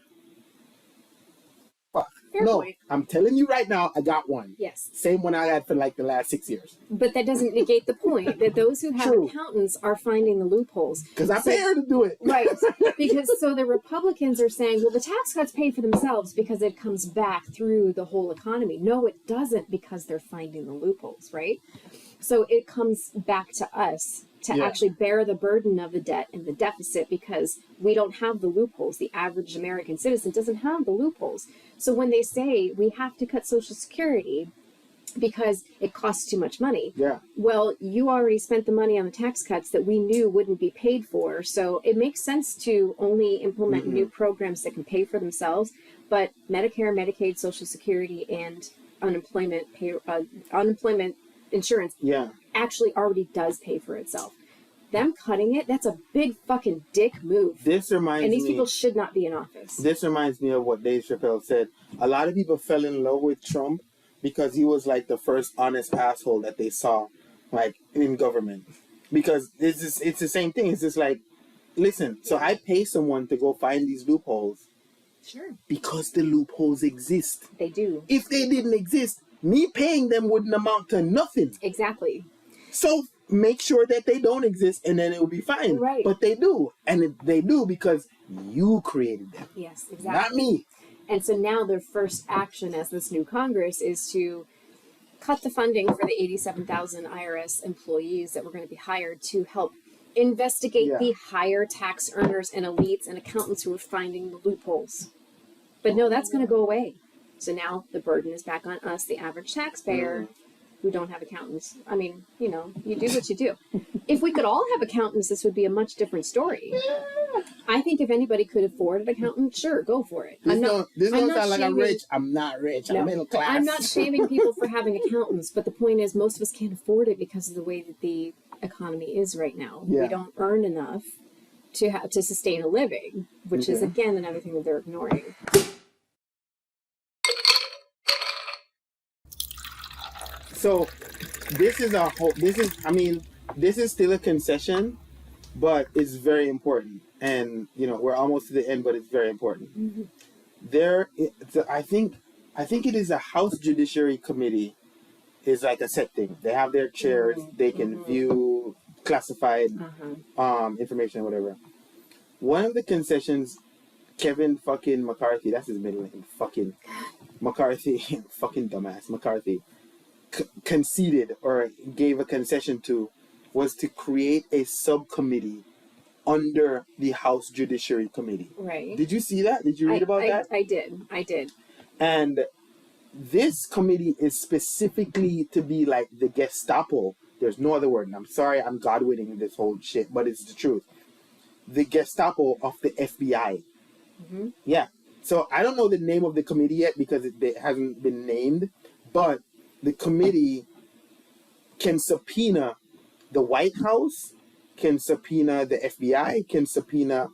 fuck. Fair point. I'm telling you right now, I got one. Yes. Same one I had for like the last 6 years. But that doesn't negate the point that those who have accountants are finding the loopholes. Because I pay her to do it. Right. Because so the Republicans are saying, well, the tax cuts pay for themselves because it comes back through the whole economy. No, it doesn't, because they're finding the loopholes, right? So it comes back to us to actually bear the burden of the debt and the deficit, because we don't have the loopholes. The average American citizen doesn't have the loopholes. So when they say we have to cut Social Security because it costs too much money, well, you already spent the money on the tax cuts that we knew wouldn't be paid for. So it makes sense to only implement new programs that can pay for themselves. But Medicare, Medicaid, Social Security, and unemployment insurance actually already does pay for itself. Them cutting it, that's a big fucking dick move. This reminds me... And these people should not be in office. This reminds me of what Dave Chappelle said. A lot of people fell in love with Trump because he was like the first honest asshole that they saw, like, in government. Because it's the same thing. It's just like, listen, so I pay someone to go find these loopholes. Sure. Because the loopholes exist. They do. If they didn't exist, me paying them wouldn't amount to nothing. Exactly. So make sure that they don't exist, and then it will be fine. Right. But they do. And they do because you created them. Yes, exactly. Not me. And so now their first action as this new Congress is to cut the funding for the 87,000 IRS employees that were going to be hired to help investigate the higher tax earners and elites and accountants who are finding the loopholes. But no, that's going to go away. So now the burden is back on us, the average taxpayer, who don't have accountants. I mean, you know, you do what you do. If we could all have accountants, this would be a much different story. I think if anybody could afford an accountant, sure, go for it. This don't sound like I'm rich. I'm not rich. I'm middle class. I'm not shaming people for having accountants, but the point is most of us can't afford it because of the way that the economy is right now. We don't earn enough to sustain a living, which is, again, another thing that they're ignoring. So this is still a concession, but it's very important. And, you know, we're almost to the end, but it's very important. I think it is a House Judiciary Committee is like a set thing. They have their chairs. They can view classified information or whatever. One of the concessions, Kevin fucking McCarthy, that's his middle name, fucking McCarthy, fucking dumbass McCarthy, conceded or gave a concession to was to create a subcommittee under the House Judiciary Committee. Right. Did you see that? Did you read about that? I did. And this committee is specifically to be like the Gestapo. There's no other word. And I'm sorry, I'm Godwinning this whole shit, but it's the truth. The Gestapo of the FBI. Yeah. So I don't know the name of the committee yet because it hasn't been named, but the committee can subpoena the White House, can subpoena the FBI, can subpoena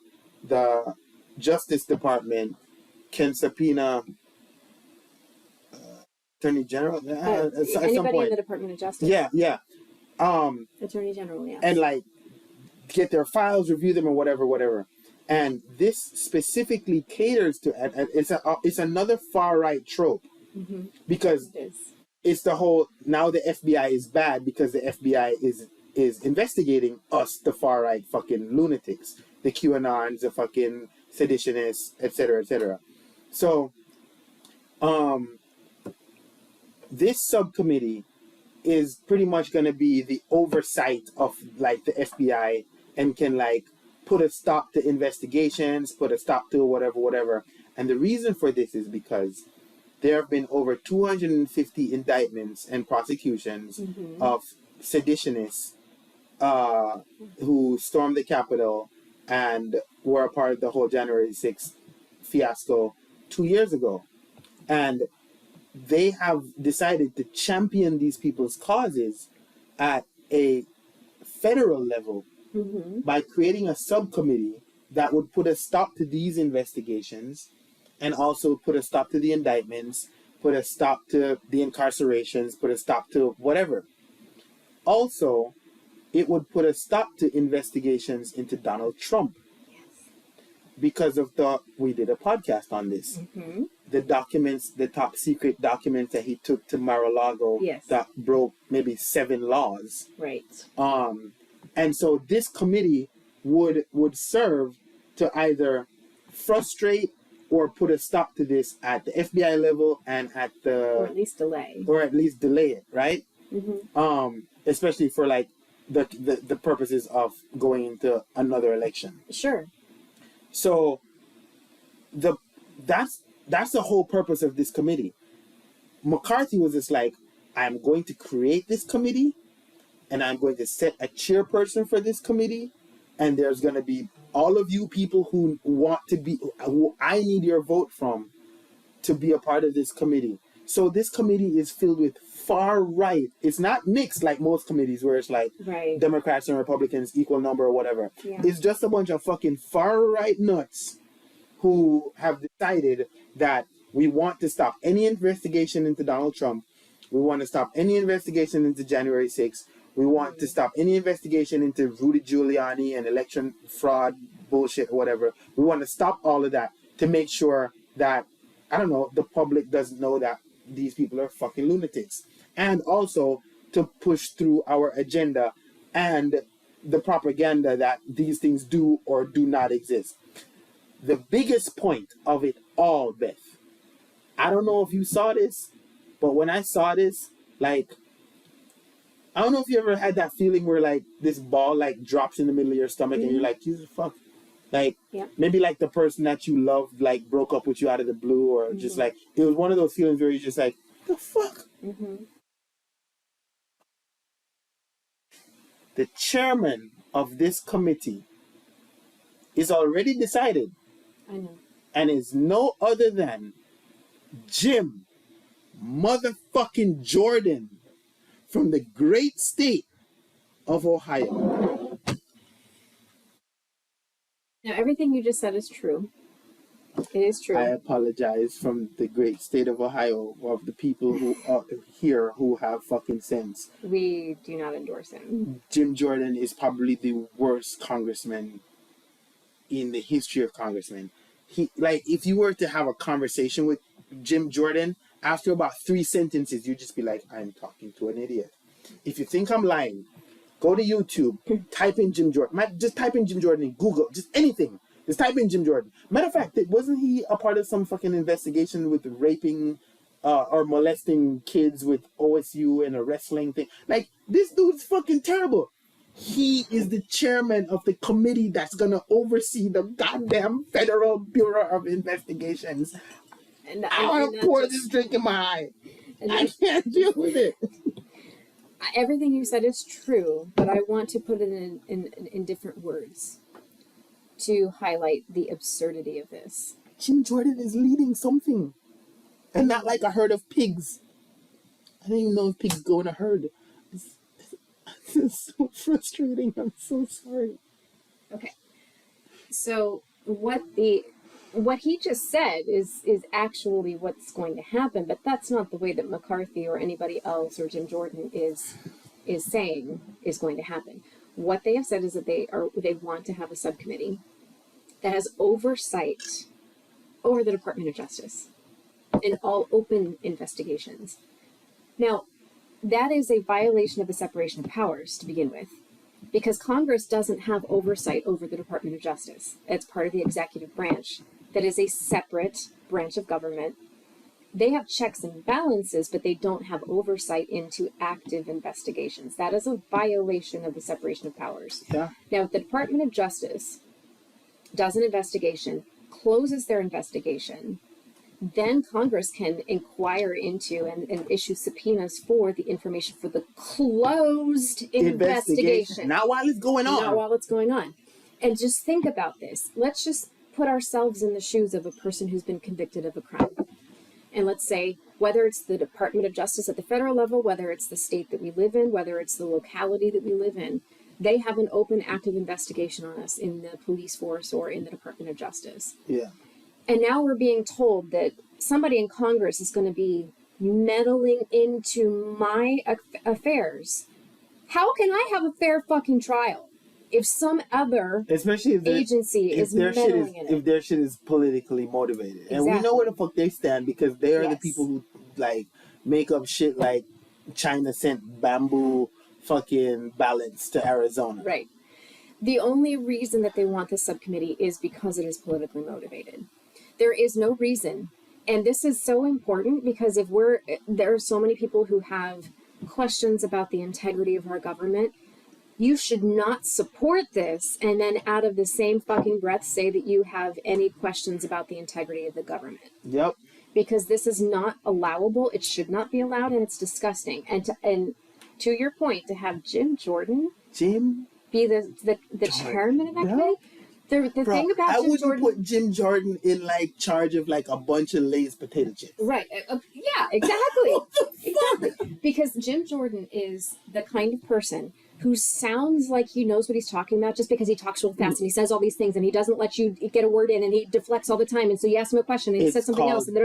the Justice Department, can subpoena Attorney General at some anybody point. in the Department of Justice. Yeah. Attorney General, yeah. And like get their files, review them, or whatever. And this specifically caters to it's another far right trope because it's the whole now the FBI is bad because the FBI is investigating us, the far right fucking lunatics, the QAnons, the fucking seditionists, etc. So, this subcommittee is pretty much going to be the oversight of like the FBI and can like put a stop to investigations, put a stop to whatever. And the reason for this is because there have been over 250 indictments and prosecutions of seditionists who stormed the Capitol and were a part of the whole January 6th fiasco 2 years ago. And they have decided to champion these people's causes at a federal level by creating a subcommittee that would put a stop to these investigations and also put a stop to the indictments, put a stop to the incarcerations, put a stop to whatever. Also, it would put a stop to investigations into Donald Trump. Because of we did a podcast on this. the documents, the top secret documents that he took to Mar-a-Lago Yes. that broke maybe 7 laws. Right. And so this committee would serve to either frustrate or put a stop to this at the FBI level and at the... Or at least delay. It, right? Mm-hmm. Especially for like the purposes of going into another election. Sure. So that's the whole purpose of this committee. McCarthy was just like, I'm going to create this committee and I'm going to set a chairperson for this committee, and there's going to be all of you people who want to be, who I need your vote from to be a part of this committee. So this committee is filled with far right. It's not mixed like most committees where it's like Democrats and Republicans equal number or whatever. Yeah. It's just a bunch of fucking far right nuts who have decided that we want to stop any investigation into Donald Trump. We want to stop any investigation into January 6th. We want to stop any investigation into Rudy Giuliani and election fraud bullshit or whatever. We want to stop all of that to make sure that, I don't know, the public doesn't know that these people are fucking lunatics. And also to push through our agenda and the propaganda that these things do or do not exist. The biggest point of it all, Beth, I don't know if you saw this, but when I saw this, like, I don't know if you ever had that feeling where like this ball like drops in the middle of your stomach and you're like, Jesus fuck. Like, maybe like the person that you loved like broke up with you out of the blue, or just like, it was one of those feelings where you're just like, the fuck? The chairman of this committee is already decided. I know. And is no other than Jim motherfucking Jordan from the great state of Ohio. Now, everything you just said is true. It is true. I apologize from the great state of Ohio, of the people who are here who have fucking sense. We do not endorse him. Jim Jordan is probably the worst congressman in the history of congressmen. He, like, if you were to have a conversation with Jim Jordan, after about 3 sentences, you'd just be like, I'm talking to an idiot. If you think I'm lying, go to YouTube, type in Jim Jordan. Just type in Jim Jordan in Google, just anything. Just type in Jim Jordan. Matter of fact, wasn't he a part of some fucking investigation with raping or molesting kids with OSU and a wrestling thing? Like, this dude's fucking terrible. He is the chairman of the committee that's going to oversee the goddamn Federal Bureau of Investigations. And I want to pour this drink in my eye. I can't deal with it. Everything you said is true, but I want to put it in different words to highlight the absurdity of this. Jim Jordan is leading something. And not like a herd of pigs. I don't even know if pigs go in a herd. It's so frustrating. I'm so sorry. Okay. So what he just said is actually what's going to happen, but that's not the way that McCarthy or anybody else or Jim Jordan is saying is going to happen. What they have said is that they want to have a subcommittee that has oversight over the Department of Justice in all open investigations. Now, that is a violation of the separation of powers to begin with, because Congress doesn't have oversight over the Department of Justice. It's part of the executive branch. That is a separate branch of government. They have checks and balances, but they don't have oversight into active investigations. That is a violation of the separation of powers. Yeah. Now, if the Department of Justice does an investigation, closes their investigation, then Congress can inquire into and issue subpoenas for the information for the closed investigation. Not while it's going on. Not while it's going on. And just think about this. Let's just put ourselves in the shoes of a person who's been convicted of a crime. And let's say, whether it's the Department of Justice at the federal level, whether it's the state that we live in, whether it's the locality that we live in, they have an open, active investigation on us in the police force or in the Department of Justice. Yeah. And now we're being told that somebody in Congress is going to be meddling into my affairs. How can I have a fair fucking trial if some other especially if agency is meddling in it. if their shit is politically motivated, and we know where the fuck they stand because they are the people who like make up shit like China sent bamboo fucking balance to Arizona. Right. The only reason that they want this subcommittee is because it is politically motivated. There is no reason. And this is so important because there are so many people who have questions about the integrity of our government. You should not support this and then out of the same fucking breath say that you have any questions about the integrity of the government. Yep. Because this is not allowable. It should not be allowed, and it's disgusting. And to your point, to have Jim Jordan be the chairman of that committee. The thing about I Jim wouldn't Jordan, put Jim Jordan in like charge of like a bunch of Lay's potato chips. Right. Yeah, exactly. Exactly. Because Jim Jordan is the kind of person who sounds like he knows what he's talking about just because he talks real fast and he says all these things and he doesn't let you get a word in and he deflects all the time. And so you ask him a question and he says something else. And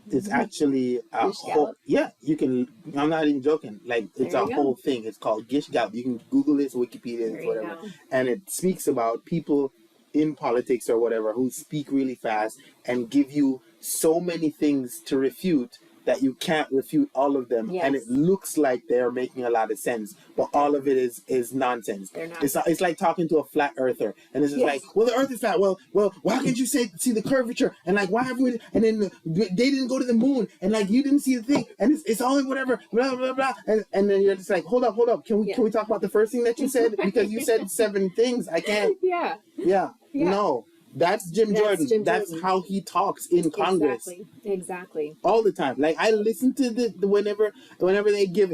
It's actually a whole, you can, I'm not even joking. Like, it's a whole thing. It's called Gish Gallop. You can Google this, Wikipedia, whatever. And it speaks about people in politics or whatever who speak really fast and give you so many things to refute that you can't refute all of them. Yes. And it looks like they're making a lot of sense, but all of it is nonsense. They're not. It's like talking to a flat earther. And it's just like, well, the earth is flat. Well, why can't you see the curvature? And like, why have we, and then they didn't go to the moon. And like, you didn't see the thing. And it's all whatever, blah, blah, blah. And then you're just like, hold up. Can we talk about the first thing that you said? Because you said 7 things. I can't. Yeah. No. That's Jim Jordan. That's how he talks in Congress. Exactly. All the time. Like I listen to the whenever they give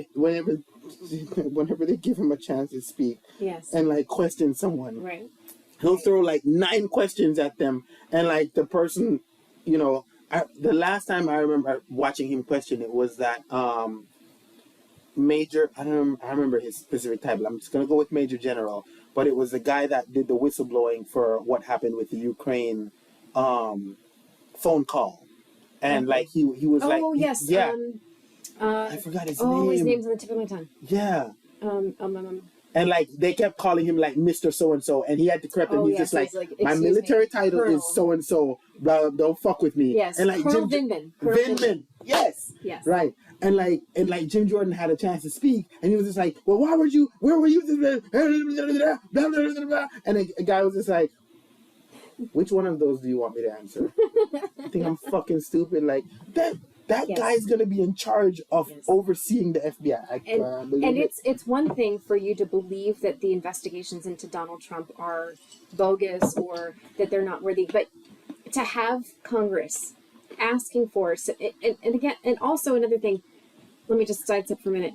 him a chance to speak. Yes. And like question someone. Right. He'll throw like 9 questions at them, and like the person, the last time I remember watching him question it was that Major. I remember his specific title. I'm just gonna go with Major General. But it was the guy that did the whistleblowing for what happened with the Ukraine phone call. And like he was I forgot his name. Oh, his name's on the tip of my tongue. Yeah. And like they kept calling him like Mr. So-and-so, and he had to correct him. He's just like my military title is so-and-so, blah, don't fuck with me. Yes. And like Colonel Vindman. Yes. Right. And like Jim Jordan had a chance to speak, and he was just like, well, where were you? And a guy was just like, which one of those do you want me to answer? I think I'm fucking stupid. Like that guy's gonna be in charge of overseeing the FBI. And it's one thing for you to believe that the investigations into Donald Trump are bogus or that they're not worthy, but to have Congress asking for and again, and also another thing, let me just sidestep for a minute.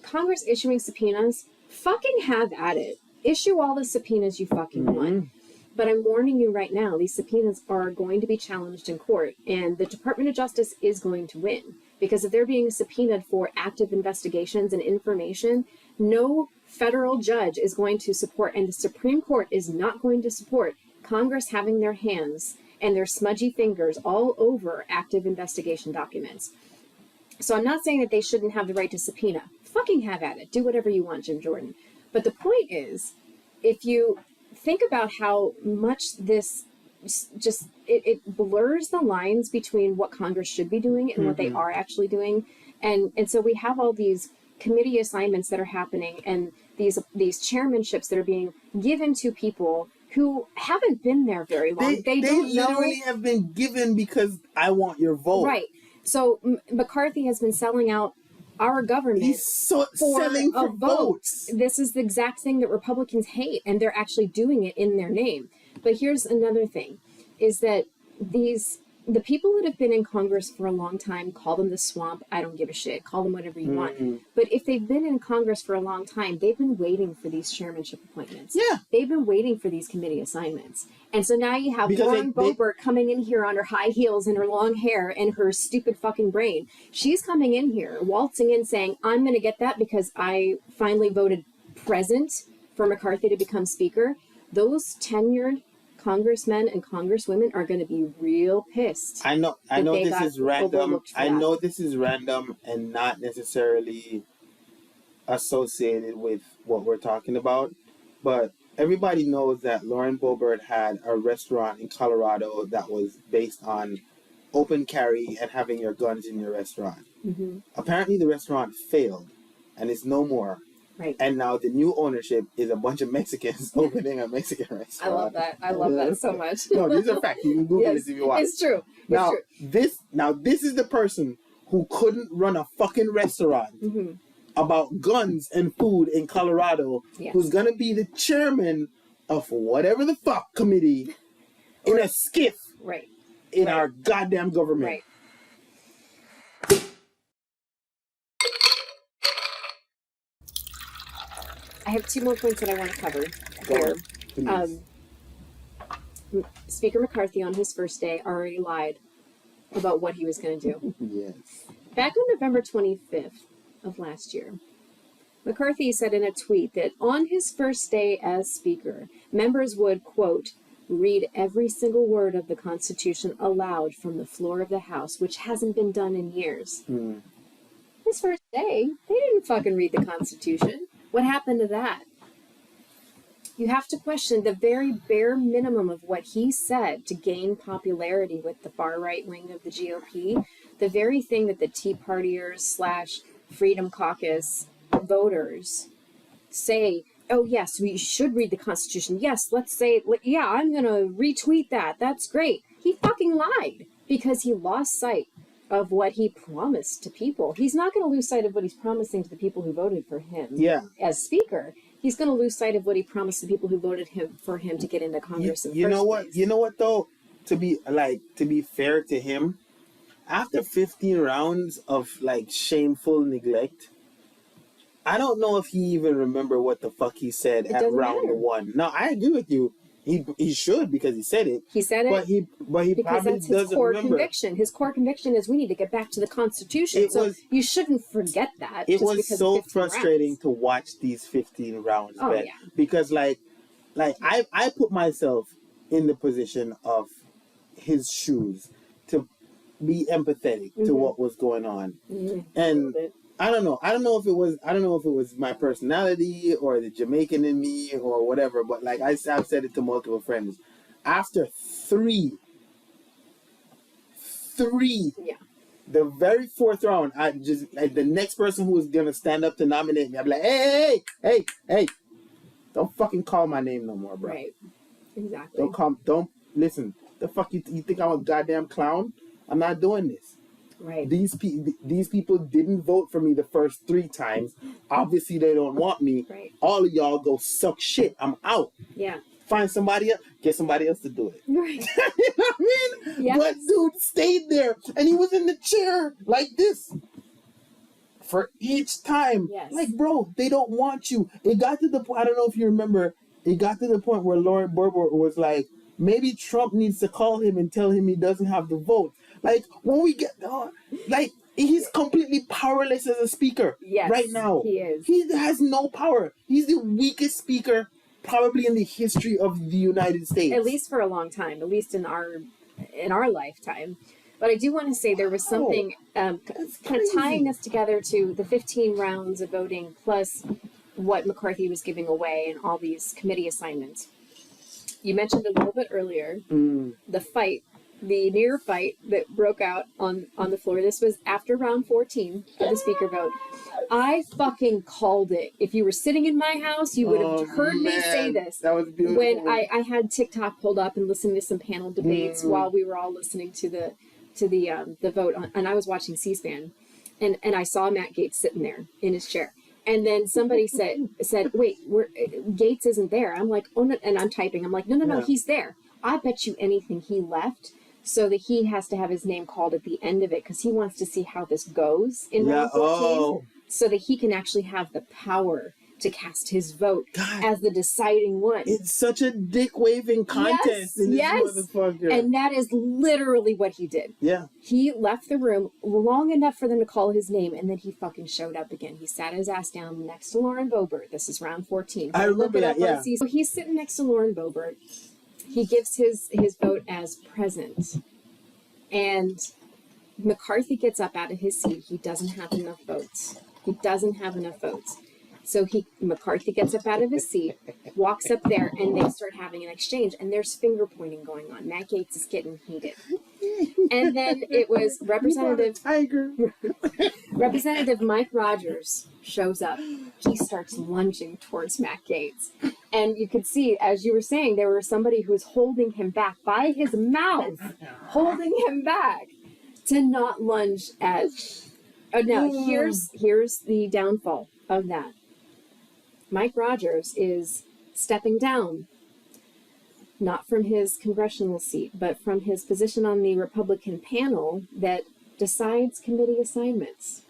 Congress issuing subpoenas, fucking have at it. Issue all the subpoenas you fucking want. But I'm warning you right now, these subpoenas are going to be challenged in court, and the Department of Justice is going to win. Because if they're being subpoenaed for active investigations and information, no federal judge is going to support, and the Supreme Court is not going to support Congress having their hands and their smudgy fingers all over active investigation documents. So I'm not saying that they shouldn't have the right to subpoena. Fucking have at it. Do whatever you want, Jim Jordan. But the point is, if you think about how much this just, it blurs the lines between what Congress should be doing and what they are actually doing. And so we have all these committee assignments that are happening and these chairmanships that are being given to people who haven't been there very long. They don't literally have been given because I want your vote. Right. So McCarthy has been selling out our government. He's selling for votes. This is the exact thing that Republicans hate, and they're actually doing it in their name. But here's another thing, is that the people that have been in Congress for a long time, call them the swamp, I don't give a shit, call them whatever you want. But if they've been in Congress for a long time, they've been waiting for these chairmanship appointments. Yeah. They've been waiting for these committee assignments. And so now you have Lauren Boebert coming in here on her high heels and her long hair and her stupid fucking brain. She's coming in here, waltzing in saying, I'm going to get that because I finally voted present for McCarthy to become speaker. Those tenured congressmen and congresswomen are going to be real pissed. I know this is random. I know this is random and not necessarily associated with what we're talking about, but everybody knows that Lauren Boebert had a restaurant in Colorado that was based on open carry and having your guns in your restaurant. Mm-hmm. Apparently, the restaurant failed, and it's no more. Right. And now the new ownership is a bunch of Mexicans opening a Mexican restaurant. I love that. I love that so much. No, these are facts. You can Google this if you want. It's true. Now, it's true. this is the person who couldn't run a fucking restaurant Mm-hmm. about guns and food in Colorado, Yes. who's gonna be the chairman of whatever the fuck committee in a skiff Right. in our goddamn government. Right. I have 2 more points that I want to cover Go here. on, please. Speaker McCarthy on his first day already lied about what he was going to do. Yes. Back on November 25th of last year, McCarthy said in a tweet that on his first day as Speaker, members would, quote, read every single word of the Constitution aloud from the floor of the House, which hasn't been done in years. His first day, they didn't fucking read the Constitution. What happened to that? You have to question the very bare minimum of what he said to gain popularity with the far right wing of the GOP, the very thing that the Tea Partiers / Freedom Caucus voters say, oh yes, we should read the Constitution. Yes, let's say, yeah, I'm going to retweet that. That's great. He fucking lied because he lost sight of what he promised to people. He's not going to lose sight of what he's promising to the people who voted for him as Speaker. He's going to lose sight of what he promised to people who voted for him to get into Congress. You know what? You know what though? To be fair to him, after 15 rounds of like shameful neglect, I don't know if he even remember what the fuck he said at round 1. No, I agree with you. He should, because he said it. He said it. But he because probably that's his doesn't core remember. conviction. His core conviction is we need to get back to the Constitution. You shouldn't forget that. It was so frustrating to watch these 15 rounds, Beth, because like I put myself in the position of his shoes to be empathetic to what was going on, and I don't know if it was my personality or the Jamaican in me or whatever, but like I've said it to multiple friends. After three, the very fourth round, I just like the next person who was gonna stand up to nominate me, I'd be like, hey, don't fucking call my name no more, bro. Right, exactly. Don't listen. The fuck you think I'm a goddamn clown? I'm not doing this. Right. These people didn't vote for me the first 3 times. Obviously, they don't want me. Right. All of y'all go suck shit. I'm out. Yeah. Find somebody else. Get somebody else to do it. Right. You know what I mean? Yes. But dude stayed there, and he was in the chair like this for each time. Yes. Like, bro, they don't want you. It got to the point. I don't know if you remember. It got to the point where Lauren Boebert was like, maybe Trump needs to call him and tell him he doesn't have the vote. Like, when we get, he's completely powerless as a speaker right now. He is. He has no power. He's the weakest speaker probably in the history of the United States. At least for a long time, at least in our lifetime. But I do want to say there was something kind of tying us together to the 15 rounds of voting plus what McCarthy was giving away and all these committee assignments. You mentioned a little bit earlier the near fight that broke out on the floor. This was after round 14 of the speaker vote. I fucking called it. If you were sitting in my house, you would have heard me say this. That was beautiful. When I had TikTok pulled up and listening to some panel debates while we were all listening to the vote, and I was watching C-SPAN, and I saw Matt Gaetz sitting there in his chair. And then somebody said, wait, Gaetz isn't there. I'm like, oh no, and I'm typing. I'm like, no, he's there. I bet you anything he left so that he has to have his name called at the end of it because he wants to see how this goes in round 14 so that he can actually have the power to cast his vote as the deciding one. It's such a dick waving contest in this motherfucker. And that is literally what he did. Yeah. He left the room long enough for them to call his name, and then he fucking showed up again. He sat his ass down next to Lauren Boebert. This is round 14. I remember that, yeah. So he's sitting next to Lauren Boebert. He gives his vote as present. And McCarthy gets up out of his seat. He doesn't have enough votes. So McCarthy gets up out of his seat, walks up there, and they start having an exchange. And there's finger pointing going on. Matt Gaetz is getting heated. And then it was Representative Mike Rogers shows up. He starts lunging towards Matt Gaetz. And you could see, as you were saying, there was somebody who was holding him back by his mouth, holding him back to not lunge at. Oh, now, here's the downfall of that. Mike Rogers is stepping down, not from his congressional seat, but from his position on the Republican panel that decides committee assignments.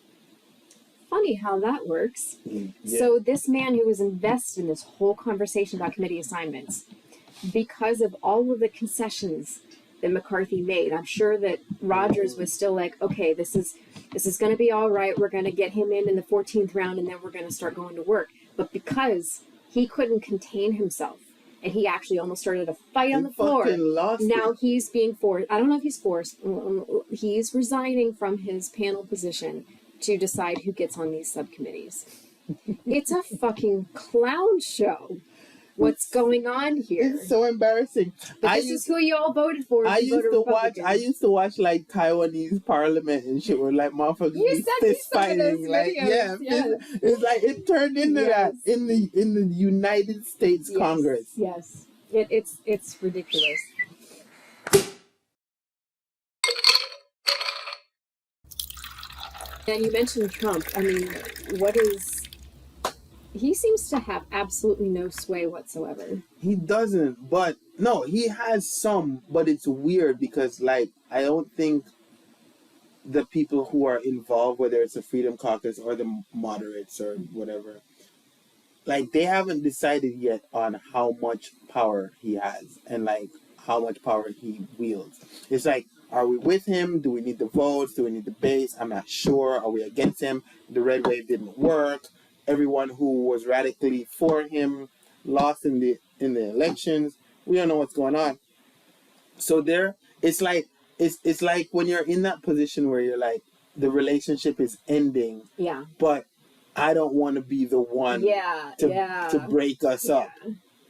Funny how that works. Yeah. So this man who was invested in this whole conversation about committee assignments, because of all of the concessions that McCarthy made, I'm sure that Rogers was still like, okay, this is going to be all right. We're going to get him in the 14th round, and then we're going to start going to work. But because he couldn't contain himself, and he actually almost started a fight on the floor, now he's being forced. I don't know if he's forced. He's resigning from his panel position to decide who gets on these subcommittees. It's a fucking clown show. What's going on here? It's so embarrassing. But this is who you all voted for. I used to watch like Taiwanese parliament and shit where like motherfuckers be fist fighting. Like yes. It's like it turned into that in the United States Congress. Yes. It's ridiculous. And you mentioned Trump. I mean, he seems to have absolutely no sway whatsoever. He doesn't, but no, he has some, but it's weird because, like, I don't think the people who are involved, whether it's the Freedom Caucus or the moderates or whatever, like, they haven't decided yet on how much power he has and, like, how much power he wields. It's like, are we with him? Do we need the votes? Do we need the base? I'm not sure. Are we against him? The red wave didn't work. Everyone who was radically for him lost in the elections. We don't know what's going on. So it's like when you're in that position where you're like, the relationship is ending. Yeah. But I don't want to be the one to break us up.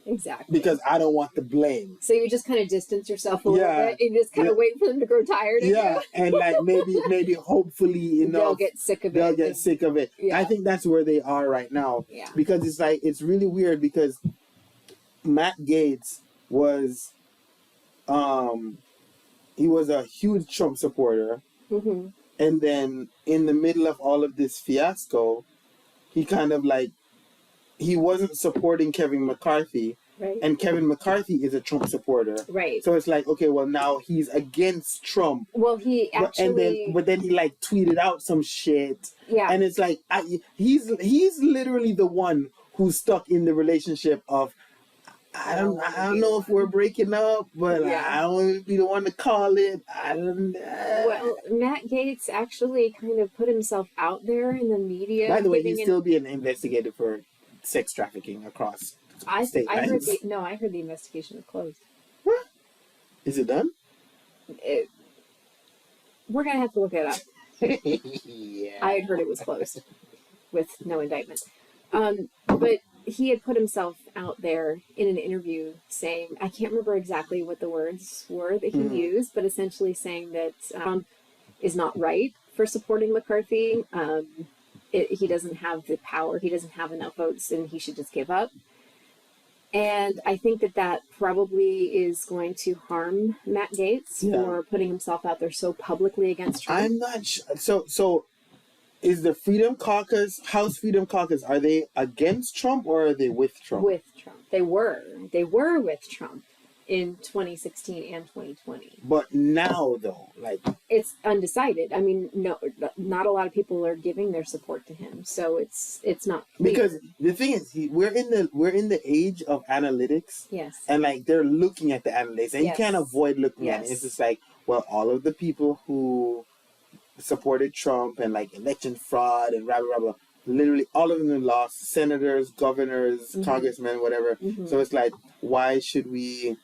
Exactly. Because I don't want the blame. So you just kind of distance yourself a little bit. And you just kind of wait for them to grow tired of you. And like maybe hopefully they'll get sick of it. Yeah. I think that's where they are right now. Yeah. Because it's like it's really weird because Matt Gaetz was he was a huge Trump supporter. Mm-hmm. And then in the middle of all of this fiasco, he kind of like he wasn't supporting Kevin McCarthy. Right. And Kevin McCarthy is a Trump supporter. Right. So it's like, okay, well, now he's against Trump. Well, he actually... But then he, like, tweeted out some shit. Yeah. And it's like, he's literally the one who's stuck in the relationship of, I don't know if we're breaking up, but I don't want to be the one to call it. I don't know. Well, Matt Gaetz actually kind of put himself out there in the media. By the way, he's still being investigated for sex trafficking across state lines. I heard the investigation was closed. What? Is it done? We're going to have to look it up. Yeah. I had heard it was closed with no indictment. But he had put himself out there in an interview saying, I can't remember exactly what the words were that he used, but essentially saying that Trump is not right for supporting McCarthy. He doesn't have the power. He doesn't have enough votes, and he should just give up. And I think that probably is going to harm Matt Gaetz for putting himself out there so publicly against Trump. I'm not sure. So is the Freedom Caucus, House Freedom Caucus, are they against Trump or are they with Trump? With Trump. They were with Trump in 2016 and 2020. But now, though, like... It's undecided. I mean, no, not a lot of people are giving their support to him, so it's not clear. Because the thing is, we're in the age of analytics. Yes. And, like, they're looking at the analytics, and you can't avoid looking at it. It's just like, well, all of the people who supported Trump and, like, election fraud and blah, blah, blah, literally all of them lost. Senators, governors, congressmen, whatever. So it's like, why should we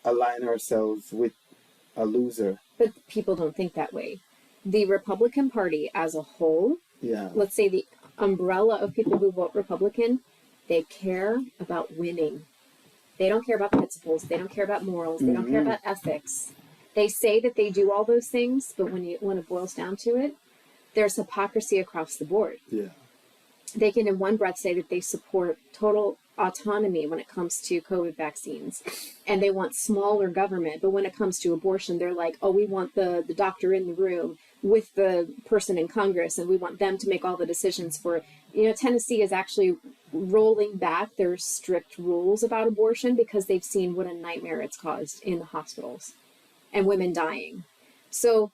align ourselves with a loser? But people don't think that way. The Republican Party as a whole, let's say umbrella of people who vote Republican, they care about winning. They don't care about principles. They don't care about morals. They don't care about ethics. They say that they do all those things, but when it boils down to it, there's hypocrisy across the board. Yeah. They can in one breath say that they support total autonomy when it comes to COVID vaccines, and they want smaller government, but when it comes to abortion, they're like, oh, we want the doctor in the room with the person in Congress, and we want them to make all the decisions for, Tennessee is actually rolling back their strict rules about abortion because they've seen what a nightmare it's caused in the hospitals and women dying. So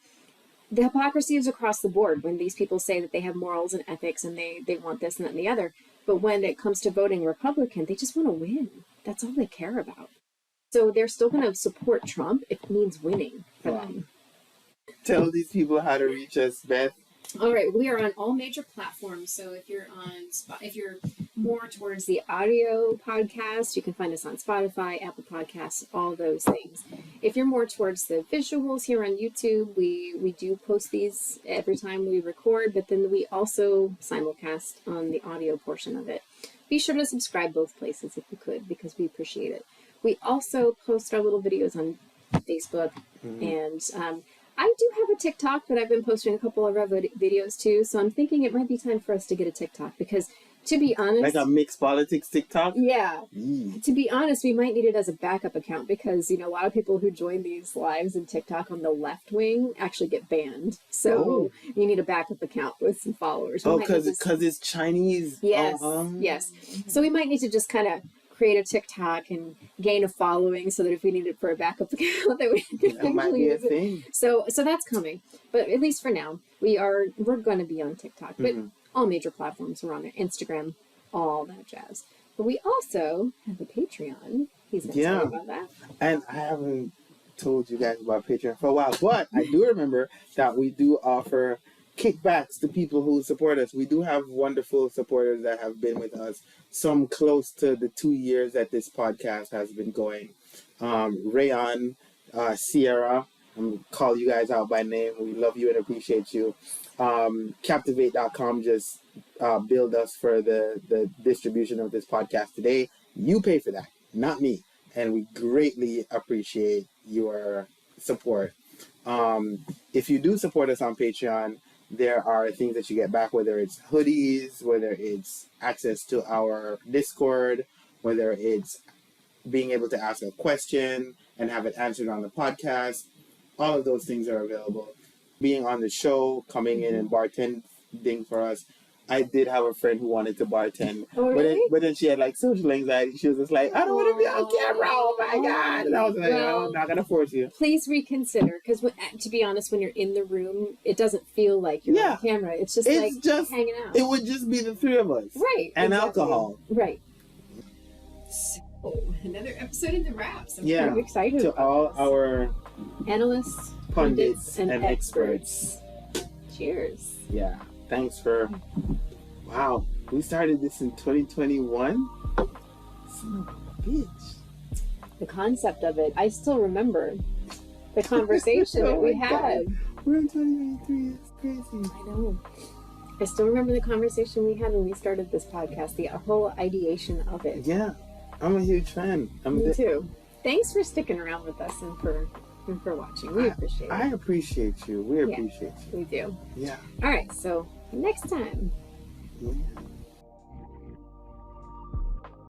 the hypocrisy is across the board when these people say that they have morals and ethics and they want this and that and the other. But when it comes to voting Republican, they just want to win. That's all they care about. So they're still going to support Trump if it means winning for them. Tell these people how to reach us, Beth. All right, we are on all major platforms. So if you're more towards the audio podcast, you can find us on Spotify, Apple Podcasts, all those things. If you're more towards the visuals here on YouTube, we do post these every time we record, but then we also simulcast on the audio portion of it. Be sure to subscribe both places if you could, because we appreciate it. We also post our little videos on Facebook, and I do have a TikTok that I've been posting a couple of our videos too, so I'm thinking it might be time for us to get a TikTok because, to be honest... Like a mixed politics TikTok? Yeah. To be honest, we might need it as a backup account because, a lot of people who join these lives in TikTok on the left wing actually get banned. So you need a backup account with some followers. Because it's Chinese. Yes, yes. So we might need to just kind of create a TikTok and gain a following so that if we need it for a backup account that we can might be a use it. thing. So that's coming. But at least for now, we're going to be on TikTok. But all major platforms, we're on there. Instagram, all that jazz. But we also have a Patreon. He's going to tell you about that. And I haven't told you guys about Patreon for a while, but I do remember that we do offer kickbacks to people who support us. We do have wonderful supporters that have been with us, some close to the 2 years that this podcast has been going. Rayon, Sierra, I'm going to call you guys out by name. We love you and appreciate you. Captivate.com just billed us for the distribution of this podcast today. You pay for that, not me. And we greatly appreciate your support. If you do support us on Patreon, there are things that you get back, whether it's hoodies, whether it's access to our Discord, whether it's being able to ask a question and have it answered on the podcast. All of those things are available. Being on the show, coming in and bartending for us. I did have a friend who wanted to bartend, but then she had like social anxiety. She was just like, I don't want to be on camera. Oh my God. And I was like, I'm not going to force you. Please reconsider. Because to be honest, when you're in the room, it doesn't feel like you're on camera. It's just hanging out. It would just be the three of us. Right. And alcohol. Right. So, another episode in the wraps. I'm pretty excited to all our analysts, pundits, and experts. Cheers. Yeah. Thanks for... Wow. We started this in 2021? Son of a bitch. The concept of it, I still remember the conversation that we had. God. We're in 2023. It's crazy. I know. I still remember the conversation we had when we started this podcast, the whole ideation of it. Yeah. I'm a huge fan. Me too. Thanks for sticking around with us and for watching. We appreciate it. I appreciate you. We appreciate you. We do. Yeah. All right. So next time. Yeah.